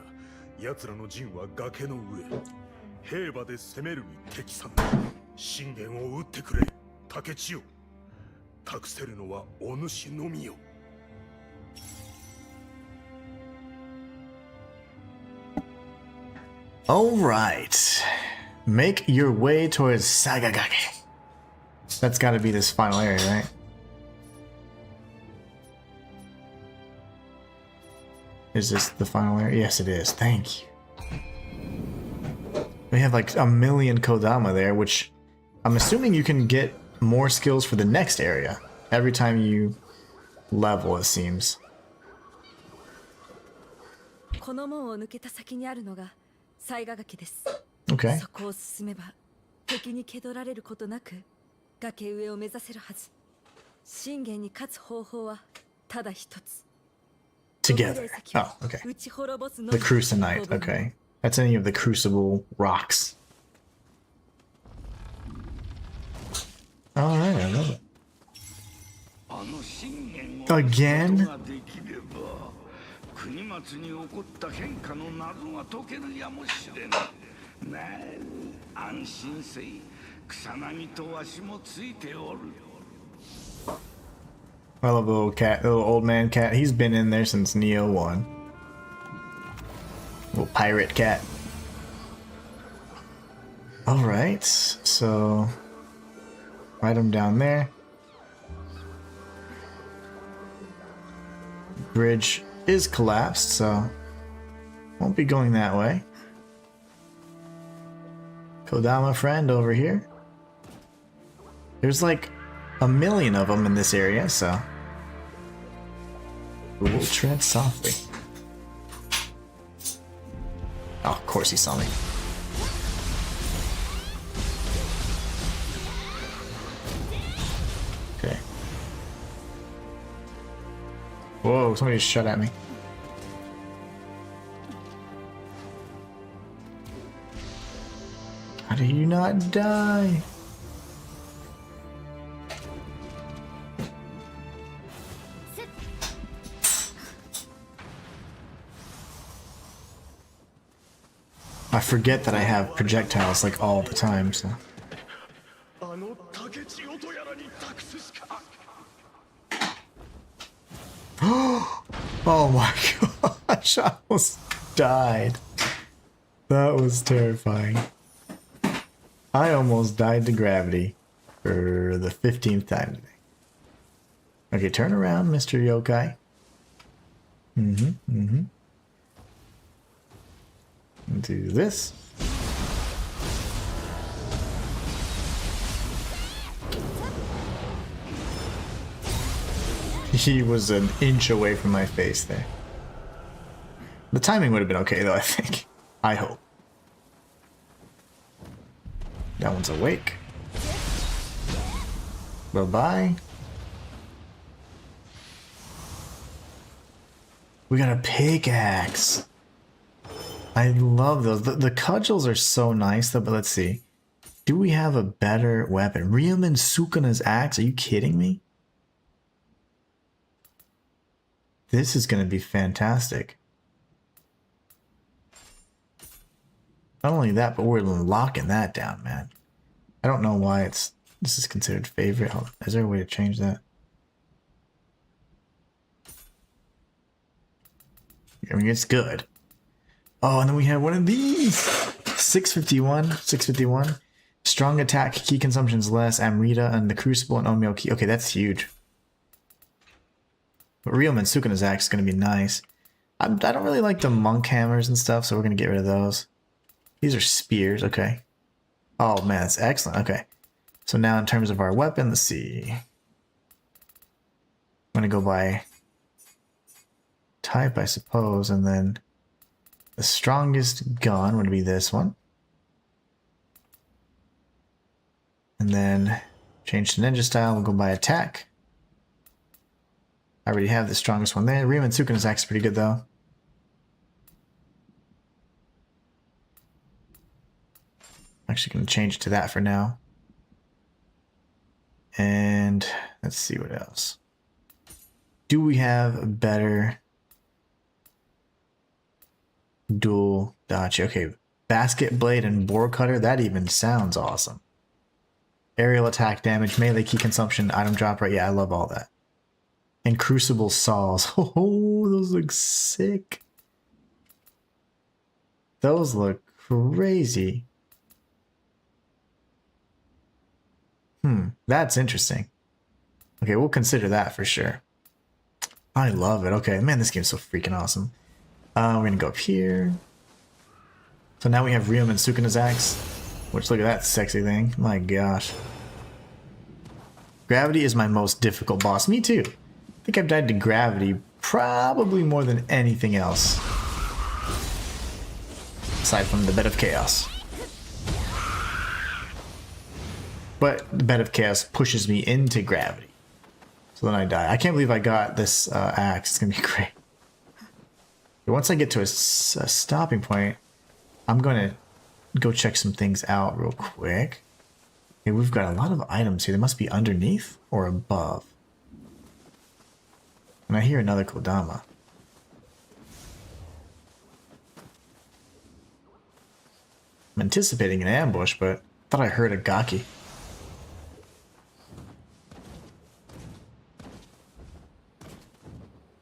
奴らの陣は崖の上。兵馬で攻めるに敵さん。信玄を撃ってくれ、竹千代。託せるのはお主のみよ。Alright. Make your way towards Sagagage. That's gotta be this final area, right? Is this the final area? Yes, it is. Thank you. We have like a million Kodama there, which I'm assuming you can get more skills for the next area every time you level, it seems. この門を抜けた先にあるのが犀ヶ崖です。 Okay. そこを進めば敵に蹴取られることなく崖上を目指せるはず。信玄に勝つ方法はただ一つ。 Together. Oh, okay. The Crucianite. Okay. That's any of the Crucible rocks. Alright, I love it. Again? 国松に起こった変化の謎が解けるやもしれぬ。なあ、安心せい。草薙とわしもついておる。 I love the little cat, the little old man cat. He's been in there since Nioh 1. Little pirate cat. Alright, so... write him down there. Bridge is collapsed, so... won't be going that way. Kodama friend over here. There's like a million of them in this area, so... we'll tread softly. Oh, of course he saw me. Okay. Whoa, somebody just shot at me. How do you not die? I forget that I have projectiles like all the time, so. Oh my gosh, I almost died. That was terrifying. I almost died to gravity for the 15th time today. Okay, turn around, Mr. Yokai. Do this. He was an inch away from my face there. The timing would have been okay though, I think. I hope. That one's awake. Bye-bye. We got a pickaxe. I love those. The cudgels are so nice though, but let's see. Do we have a better weapon? Ryomen Sukuna's axe? Are you kidding me? This is going to be fantastic. Not only that, but we're locking that down, man. I don't know why this is considered favorite. Hold on. Is there a way to change that? I mean, it's good. Oh, and then we have one of these. 651. Strong attack, key consumption's less, Amrita, and the Crucible and Onmyo key. Okay, that's huge. But Ryomen Sukuna's axe is going to be nice. I don't really like the monk hammers and stuff, so we're going to get rid of those. These are spears, okay. Oh man, that's excellent, okay. So now in terms of our weapon, let's see. I'm going to go by type, I suppose, and then the strongest gun would be this one. And then change to ninja style, we'll go by attack. I already have the strongest one there. Ryomen Sukuna's axe is pretty good though. I'm actually going to change it to that for now. And let's see what else. Do we have a better dual dodge? Okay, basket blade and boar cutter, that even sounds awesome. Aerial attack damage, melee key consumption, item drop rate. Yeah, I love all that. And crucible saws. Oh, those look sick. Those look crazy. That's interesting. Okay, we'll consider that for sure. I love it. Okay, man, this game's so freaking awesome. We're gonna go up here. So now we have Ryomen Sukuna's axe, which, look at that sexy thing. My gosh. Gravity is my most difficult boss. Me too. I think I've died to gravity probably more than anything else. Aside from the Bed of Chaos. But the Bed of Chaos pushes me into gravity. So then I die. I can't believe I got this axe. It's going to be great. But once I get to a stopping point, I'm going to go check some things out real quick. Okay, we've got a lot of items here. They must be underneath or above. And I hear another Kodama. I'm anticipating an ambush, but I thought I heard a Gaki.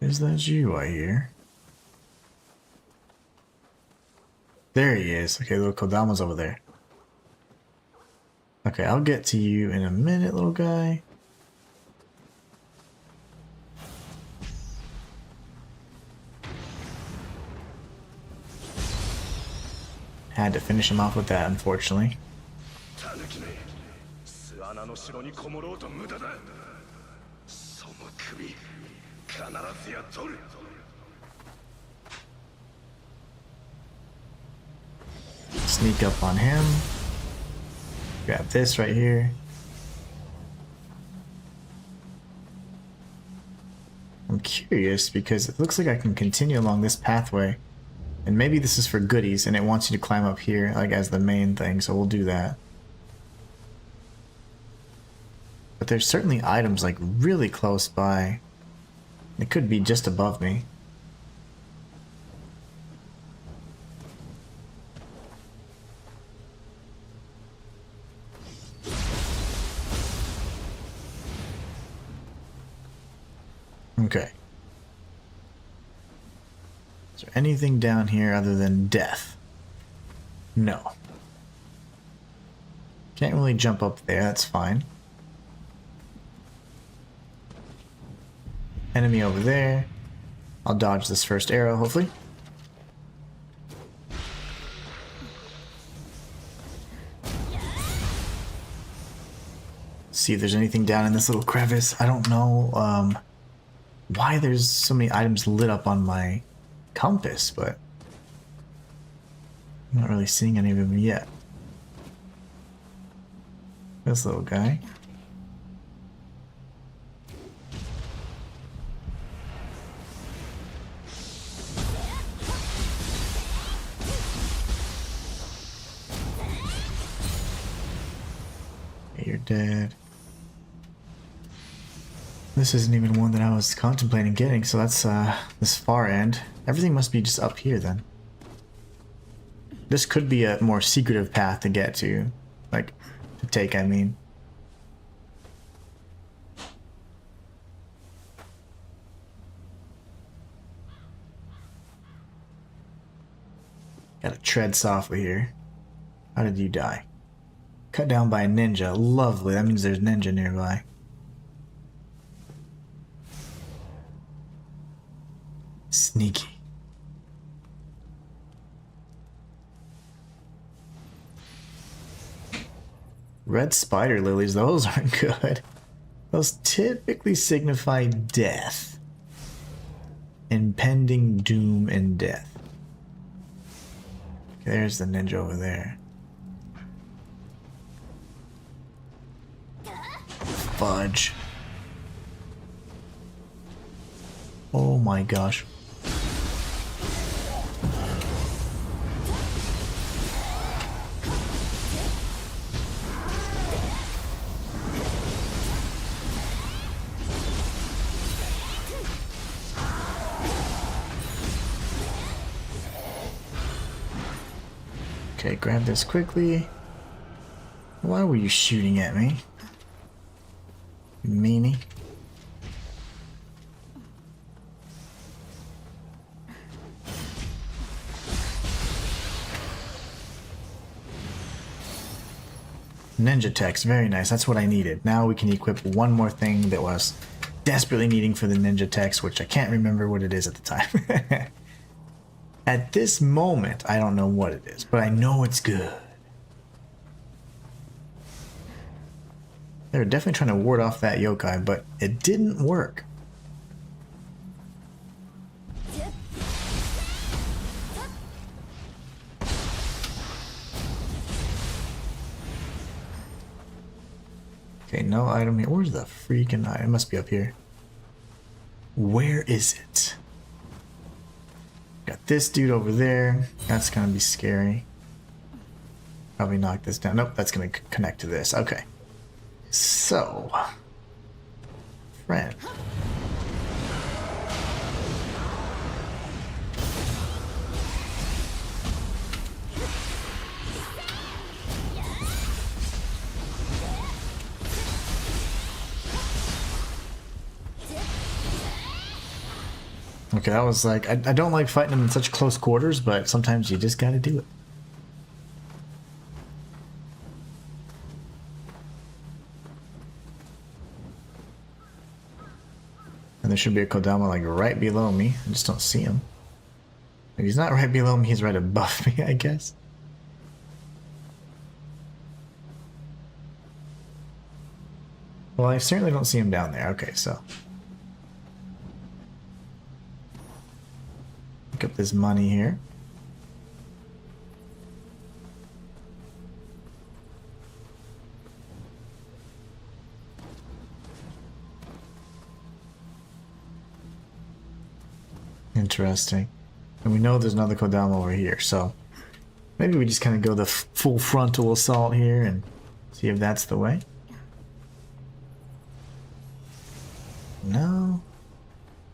Is that you, I hear? There he is. Okay, little Kodama's over there. Okay, I'll get to you in a minute, little guy. Had to finish him off with that, unfortunately. Sneak up on him. Grab this right here. I'm curious because it looks like I can continue along this pathway. And maybe this is for goodies and it wants you to climb up here like as the main thing, so we'll do that. But there's certainly items like really close by. It could be just above me. Okay. Is there anything down here other than death? No. Can't really jump up there, that's fine. Enemy over there. I'll dodge this first arrow, hopefully. See if there's anything down in this little crevice. I don't know why there's so many items lit up on my compass, but I'm not really seeing any of them yet. This little guy. you're dead. This isn't even one that I was contemplating getting, so that's this far end. Everything must be just up here then. This could be a more secretive path to get to. Like, to take, I mean. Gotta tread softly here. How did you die? Cut down by a ninja. Lovely, that means there's ninja nearby. Sneaky. Red spider lilies, those aren't good. Those typically signify death. Impending doom and death. Okay, there's the ninja over there. Fudge. Oh my gosh. Okay, grab this quickly. Why were you shooting at me? You meanie. Ninja text, very nice. That's what I needed. Now we can equip one more thing that was desperately needing for the ninja text, which I can't remember what it is at the time. At this moment, I don't know what it is, but I know it's good. They were definitely trying to ward off that yokai, but it didn't work. Okay, no item here. Where's the freaking item? It must be up here. Where is it? Got this dude over there. That's gonna be scary. Probably knock this down. Nope, that's gonna connect to this. Okay. So, friend. Okay, that was like, I don't like fighting them in such close quarters, but sometimes you just gotta do it. And there should be a Kodama like right below me. I just don't see him. If he's not right below me, he's right above me, I guess. Well, I certainly don't see him down there. Okay, so. Pick up this money here. Interesting. And we know there's another Kodama over here, so maybe we just kind of go the full frontal assault here and see if that's the way. No.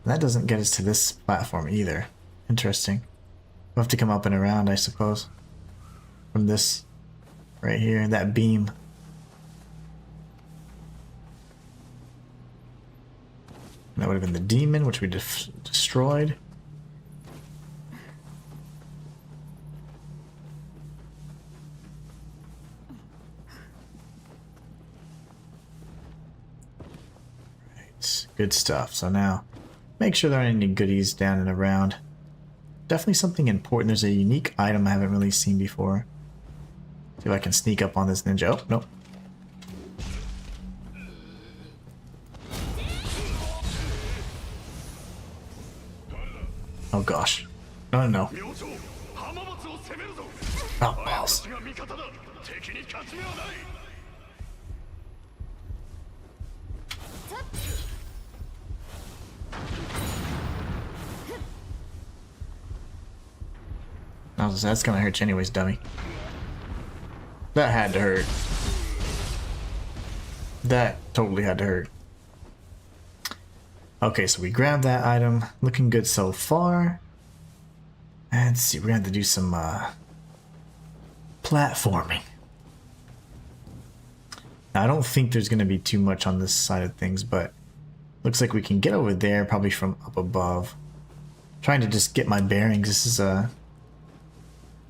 That doesn't get us to this platform either. Interesting. We'll have to come up and around, I suppose. From this right here, that beam. That would have been the demon, which we destroyed. Right, good stuff. So now, make sure there aren't any goodies down and around. Definitely something important. There's a unique item I haven't really seen before. See if I can sneak up on this ninja. Oh, nope. Oh gosh. No, no, no. Oh, balls. That's gonna hurt you anyways, dummy. That had to hurt. That totally had to hurt. Okay, so we grabbed that item. Looking good so far. And let's see, we're gonna have to do some platforming. Now, I don't think there's gonna be too much on this side of things, but looks like we can get over there, probably from up above. Trying to just get my bearings. This is a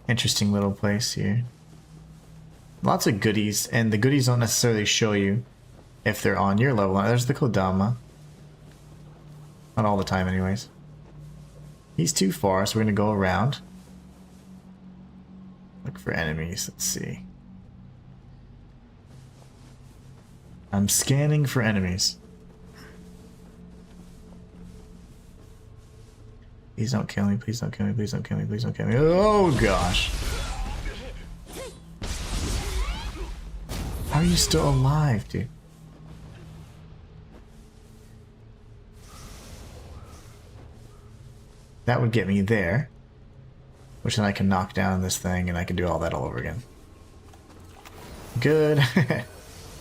interesting little place here. Lots of goodies, and the goodies don't necessarily show you if they're on your level. There's the Kodama. Not all the time anyways. He's too far, so we're gonna go around. Look for enemies, let's see. I'm scanning for enemies. Please don't kill me, please don't kill me, please don't kill me, please don't kill me. Oh gosh. How are you still alive, dude? That would get me there. Which then I can knock down this thing and I can do all that all over again. Good.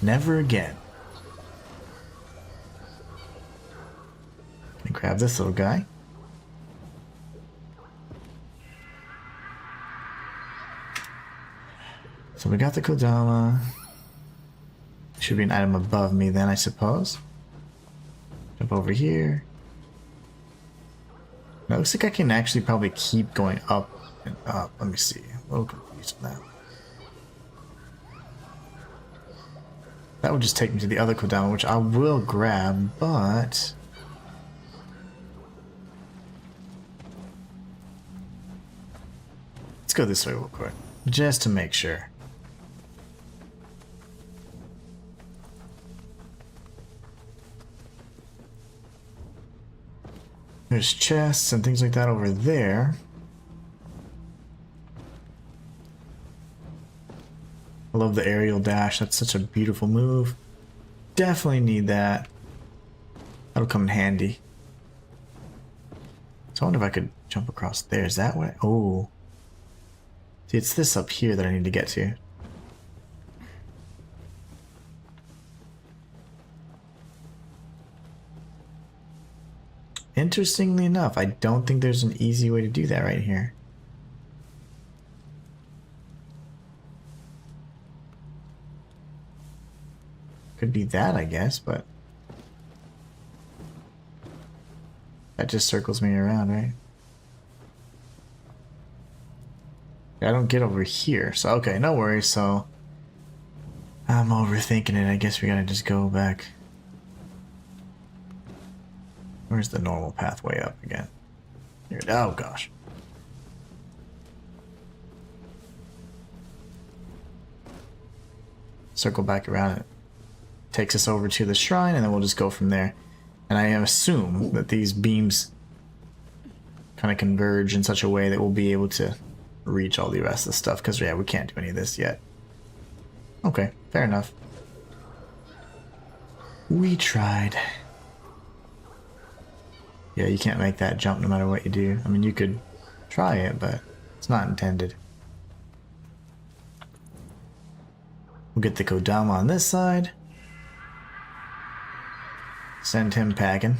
Never again. Let me grab this little guy. So we got the Kodama. Should be an item above me then, I suppose. Jump over here. Now, it looks like I can actually probably keep going up and up. Let me see. A little confused on that. That would just take me to the other Kodama, which I will grab, but... let's go this way real quick, just to make sure. There's chests and things like that over there. I love the aerial dash. That's such a beautiful move. Definitely need that. That'll come in handy. So I wonder if I could jump across there. Is that way? Oh. See, it's this up here that I need to get to. Interestingly enough, I don't think there's an easy way to do that right here. Could be that, I guess, but that just circles me around, right? I don't get over here, so okay, no worries. So I'm overthinking it. I guess we gotta just go back. Where's the normal pathway up again? Here, oh gosh. Circle back around it. Takes us over to the shrine, and then we'll just go from there. And I assume that these beams kind of converge in such a way that we'll be able to reach all the rest of the stuff, because yeah, we can't do any of this yet. Okay, fair enough. We tried. Yeah, you can't make that jump no matter what you do. I mean, you could try it, but it's not intended. We'll get the Kodama on this side. Send him packing.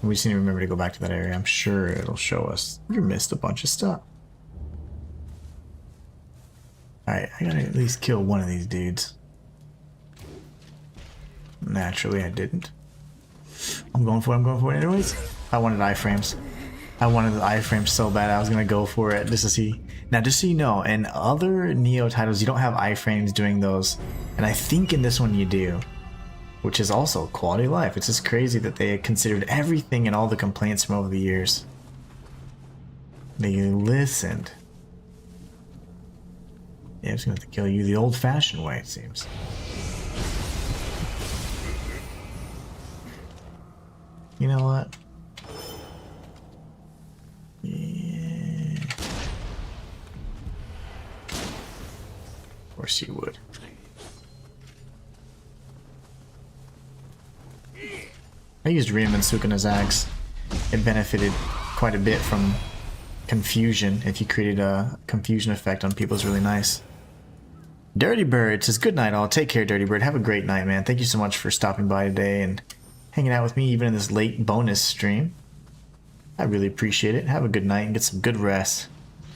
We just need to remember to go back to that area. I'm sure it'll show us. You missed a bunch of stuff. Alright, I gotta at least kill one of these dudes. Naturally, I didn't. I'm going for it anyways. I wanted iframes. I wanted the iframes so bad I was gonna go for it just to see. Now, just so you know, in other Nioh titles, you don't have iframes doing those. And I think in this one you do. Which is also quality of life. It's just crazy that they considered everything and all the complaints from over the years. They listened. Yeah, I'm just gonna have to kill you the old-fashioned way, it seems. You know what? Yeah. Of course you would. I used Riemann Sukuna's axe. It benefited quite a bit from confusion. If you created a confusion effect on people, is really nice. Dirty Bird says, good night all. Take care, Dirty Bird. Have a great night, man. Thank you so much for stopping by today and hanging out with me even in this late bonus stream. I really appreciate it. Have a good night and get some good rest.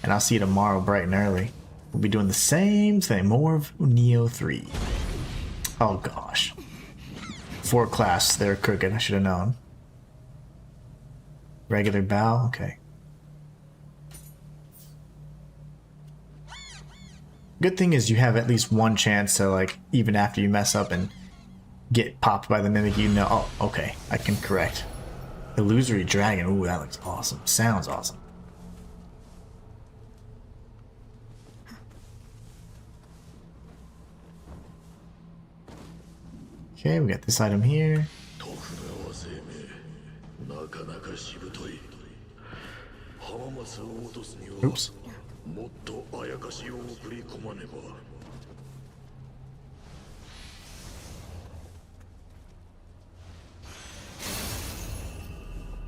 And I'll see you tomorrow bright and early. We'll be doing the same thing. More of Nioh 3. Oh gosh. 4 class. They're crooked. I should have known. Regular bow? Okay. Good thing is you have at least one chance to, like, even after you mess up and get popped by the mimic, you know, oh, okay, I can correct. Illusory Dragon, ooh, that looks awesome. Sounds awesome. Okay, we got this item here. Oops.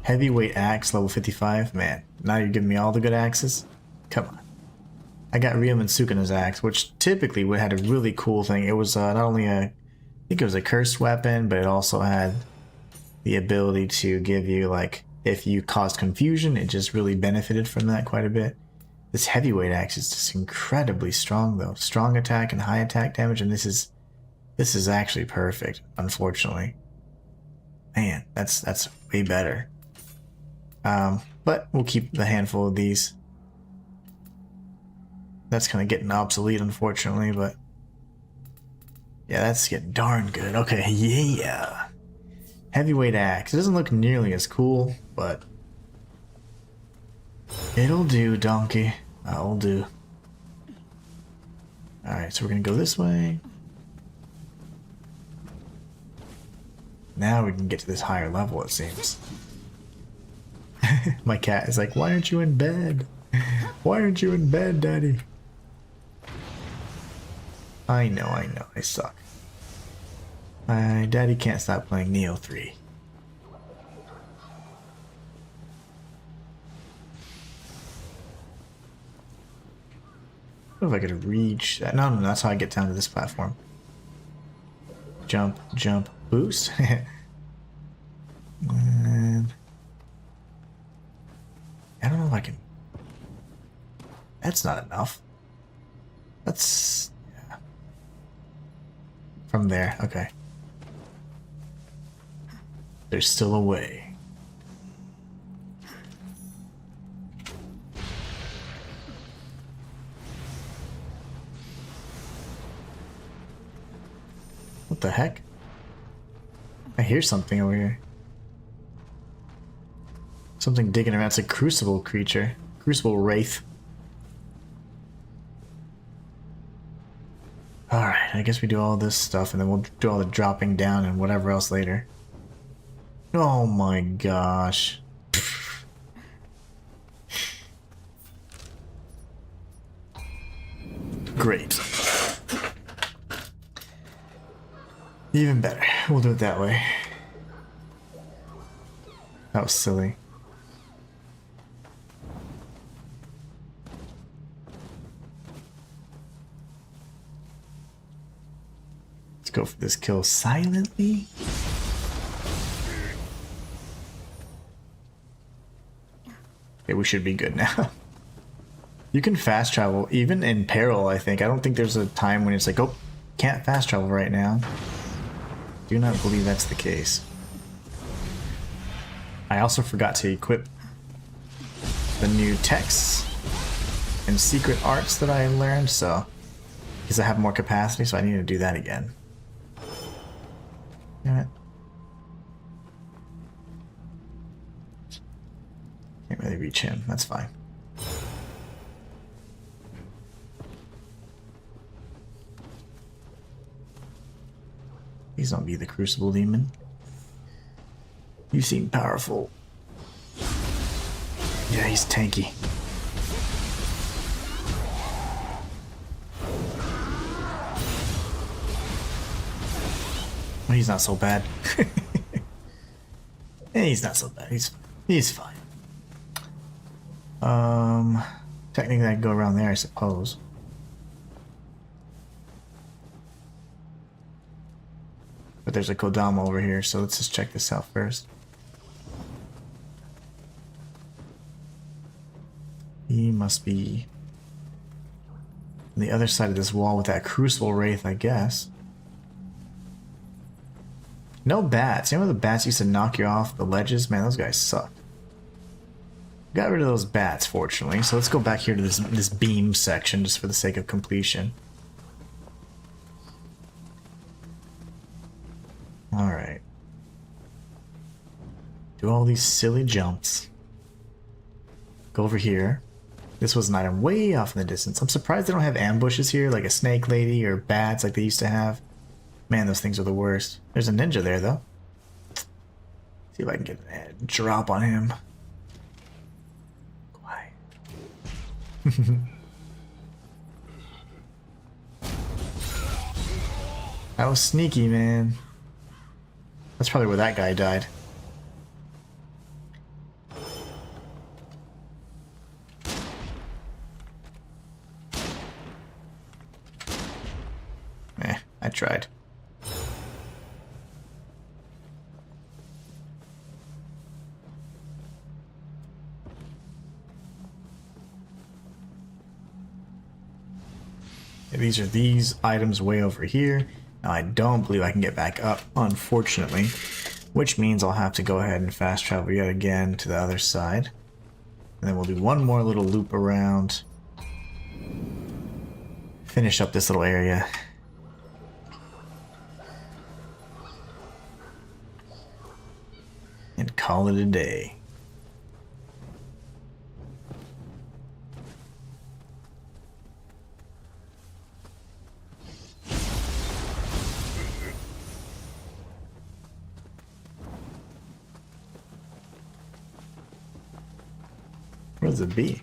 Heavyweight axe, level 55. Man, now you're giving me all the good axes? Come on. I got Ryuman Sukeno's axe, which typically would have had a really cool thing. It was not only a, I think it was a cursed weapon, but it also had the ability to give you, like, if you caused confusion, it just really benefited from that quite a bit. This heavyweight axe is just incredibly strong, though. Strong attack and high attack damage, and this is actually perfect, unfortunately. Man, that's way better. But we'll keep the handful of these. That's kind of getting obsolete, unfortunately, but yeah, that's getting darn good. Okay, yeah. Heavyweight axe. It doesn't look nearly as cool, but it'll do, donkey. That'll do. Alright, so we're gonna go this way. Now we can get to this higher level, it seems. My cat is like, why aren't you in bed? Why aren't you in bed, Daddy? I know, I suck. My daddy can't stop playing Nioh 3. What if I could reach that? No, that's how I get down to this platform. Jump, jump, boost. And I don't know if I can. That's not enough. That's, yeah. From there, okay. There's still a way. What the heck? I hear something over here. Something digging around. It's a crucible creature. Crucible wraith. Alright, I guess we do all this stuff and then we'll do all the dropping down and whatever else later. Oh my gosh. Great. Even better. We'll do it that way. That was silly. Let's go for this kill silently. Okay, we should be good now. You can fast travel, even in peril, I think. I don't think there's a time when it's like, oh, can't fast travel right now. Do not believe that's the case. I also forgot to equip the new texts and secret arts that I learned, so because I have more capacity, so I need to do that again. Damn it. Can't really reach him, that's fine. Please don't be the Crucible Demon. You seem powerful. Yeah, he's tanky. Well, he's not so bad. He's not so bad. He's fine. Technically I can go around there, I suppose. But there's a Kodama over here, so let's just check this out first. He must be on the other side of this wall with that Crucible Wraith, I guess. No bats. You know the bats used to knock you off the ledges? Man, those guys suck. Got rid of those bats, fortunately. So let's go back here to this beam section just for the sake of completion. Alright. Do all these silly jumps. Go over here. This was an item way off in the distance. I'm surprised they don't have ambushes here, like a snake lady or bats like they used to have. Man, those things are the worst. There's a ninja there, though. See if I can get a drop on him. Quiet. That was sneaky, man. That's probably where that guy died. I tried. These are these items way over here. Now I don't believe I can get back up, unfortunately, which means I'll have to go ahead and fast travel yet again to the other side. And then we'll do one more little loop around. Finish up this little area. And call it a day. Where does it be?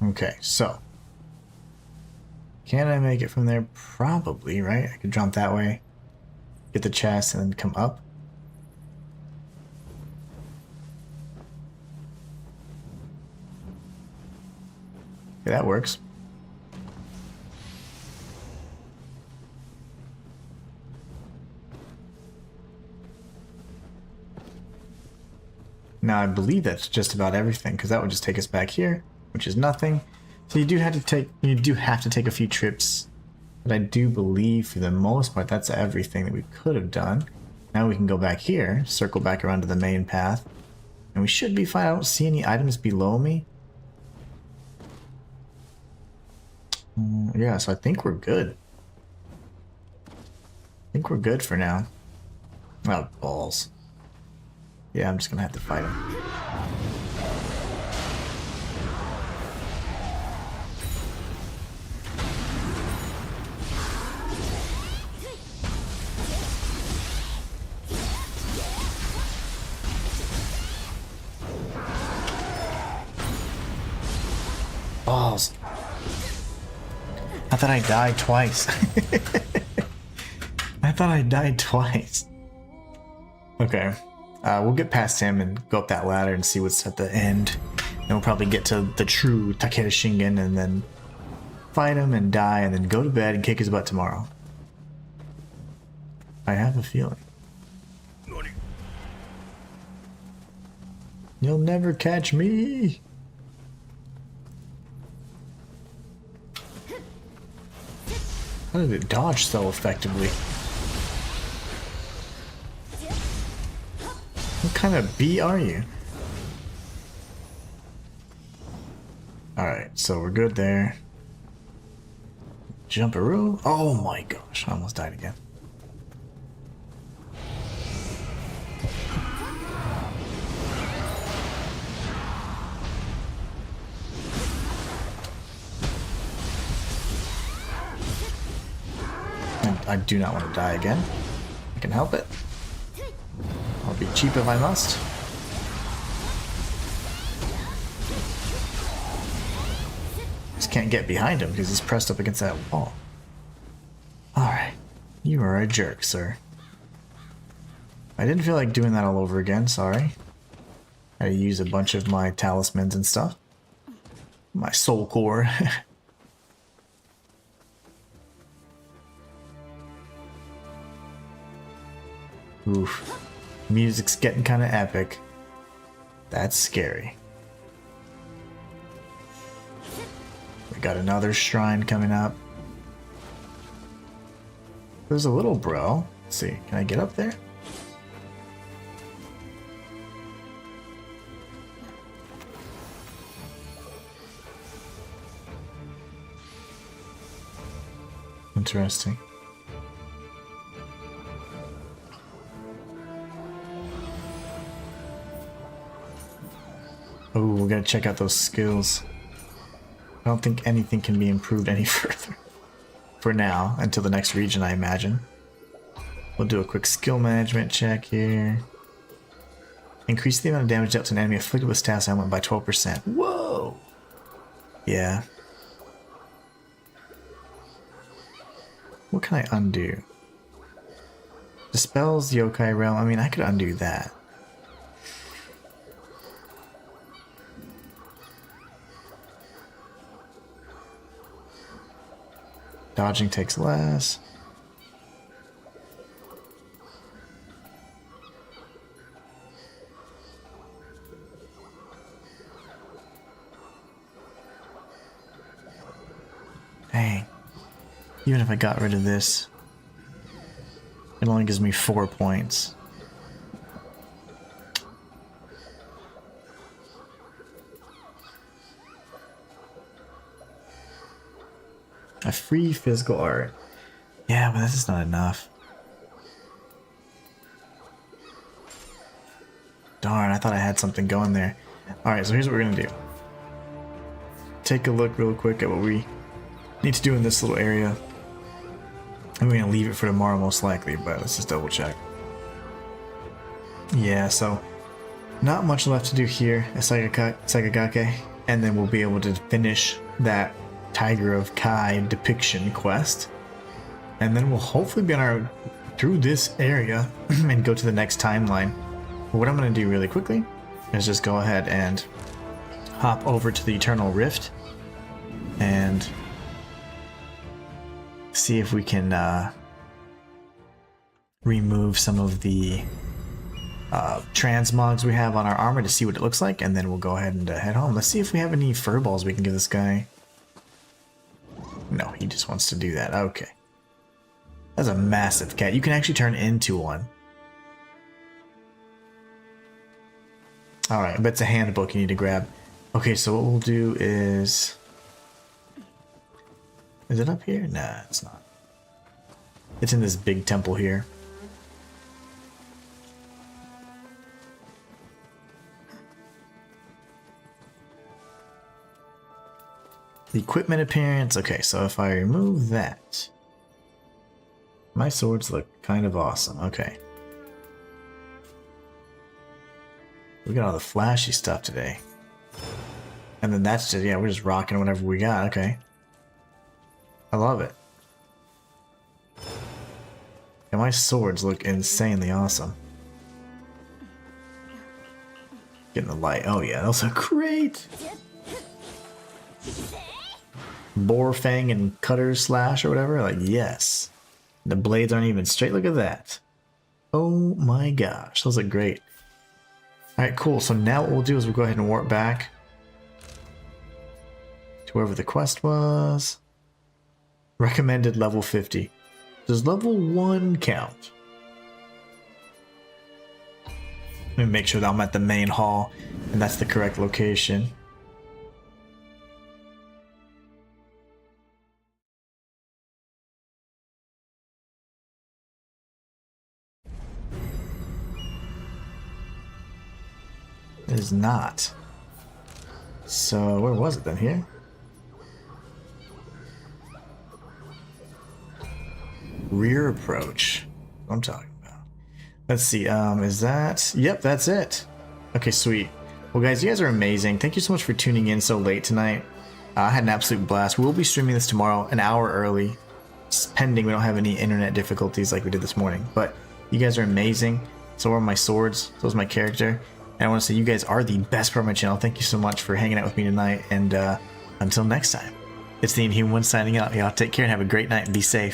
Okay, so can I make it from there? Probably, right? I could jump that way, get the chest, and then come up. Okay, that works. Now I believe that's just about everything, because that would just take us back here, which is nothing. So you do have to take a few trips, but I do believe for the most part that's everything that we could have done. Now we can go back here, circle back around to the main path, and we should be fine. I don't see any items below me. Yeah, so I think we're good. I think we're good for now. Oh, balls. Yeah, I'm just gonna have to fight him. Balls. I thought I died twice. I thought I died twice. Okay. We'll get past him and go up that ladder and see what's at the end. And we'll probably get to the true Takeda Shingen and then fight him and die and then go to bed and kick his butt tomorrow. I have a feeling. You'll never catch me. How did it dodge so effectively? What kind of bee are you? Alright, so we're good there. Jumperoo. Oh my gosh, I almost died again. And I do not want to die again. I can help it. I'll be cheap if I must. Just can't get behind him because he's pressed up against that wall. Alright. You are a jerk, sir. I didn't feel like doing that all over again, sorry. I use a bunch of my talismans and stuff. My soul core. Oof. Music's getting kind of epic. That's scary. We got another shrine coming up. There's a little bro. Let's see, can I get up there? Interesting. Oh, we gotta check out those skills. I don't think anything can be improved any further. For now, until the next region, I imagine. We'll do a quick skill management check here. Increase the amount of damage dealt to an enemy afflicted with status ailment by 12%. Whoa! Yeah. What can I undo? Dispels the yokai realm. I mean, I could undo that. Dodging takes less. Dang. Even if I got rid of this, it only gives me 4 points. A free physical art. Yeah, but this is not enough. Darn, I thought I had something going there. Alright, so here's what we're gonna do. Take a look real quick at what we need to do in this little area. I'm gonna leave it for tomorrow most likely, but let's just double check. Yeah, so not much left to do here at Sakagake, and then we'll be able to finish that Tiger of Kai depiction quest, and then we'll hopefully be on our through this area and go to the next timeline. But what I'm going to do really quickly is just go ahead and hop over to the Eternal Rift and see if we can remove some of the transmogs we have on our armor to see what it looks like, and then we'll go ahead and head home. Let's see if we have any furballs we can give this guy. No, he just wants to do that. Okay. That's a massive cat. You can actually turn into one. Alright, but it's a handbook you need to grab. Okay, so what we'll do is... Is it up here? Nah, it's not. It's in this big temple here. The equipment appearance. Okay, so if I remove that, my swords look kind of awesome. Okay. We got all the flashy stuff today. And then that's just, yeah, we're just rocking whatever we got. Okay. I love it. And my swords look insanely awesome. Getting the light. Oh yeah, those are great. Boar fang and cutter slash or whatever. Like, yes. The blades aren't even straight. Look at that. Oh my gosh, those look great. Alright, cool. So now what we'll do is we'll go ahead and warp back to wherever the quest was. Recommended level 50. Does level 1 count? Let me make sure that I'm at the main hall and that's the correct location. It is not. So where was it then? Here? Rear approach. What I'm talking about. Let's see. Is that? Yep, that's it. Okay, sweet. Well, guys, you guys are amazing. Thank you so much for tuning in so late tonight. I had an absolute blast. We'll be streaming this tomorrow an hour early, pending we don't have any internet difficulties like we did this morning. But you guys are amazing. So are my swords. So is my character. And I want to say you guys are the best part of my channel. Thank you so much for hanging out with me tonight. And until next time, it's the Inhuman signing out. Y'all take care and have a great night and be safe.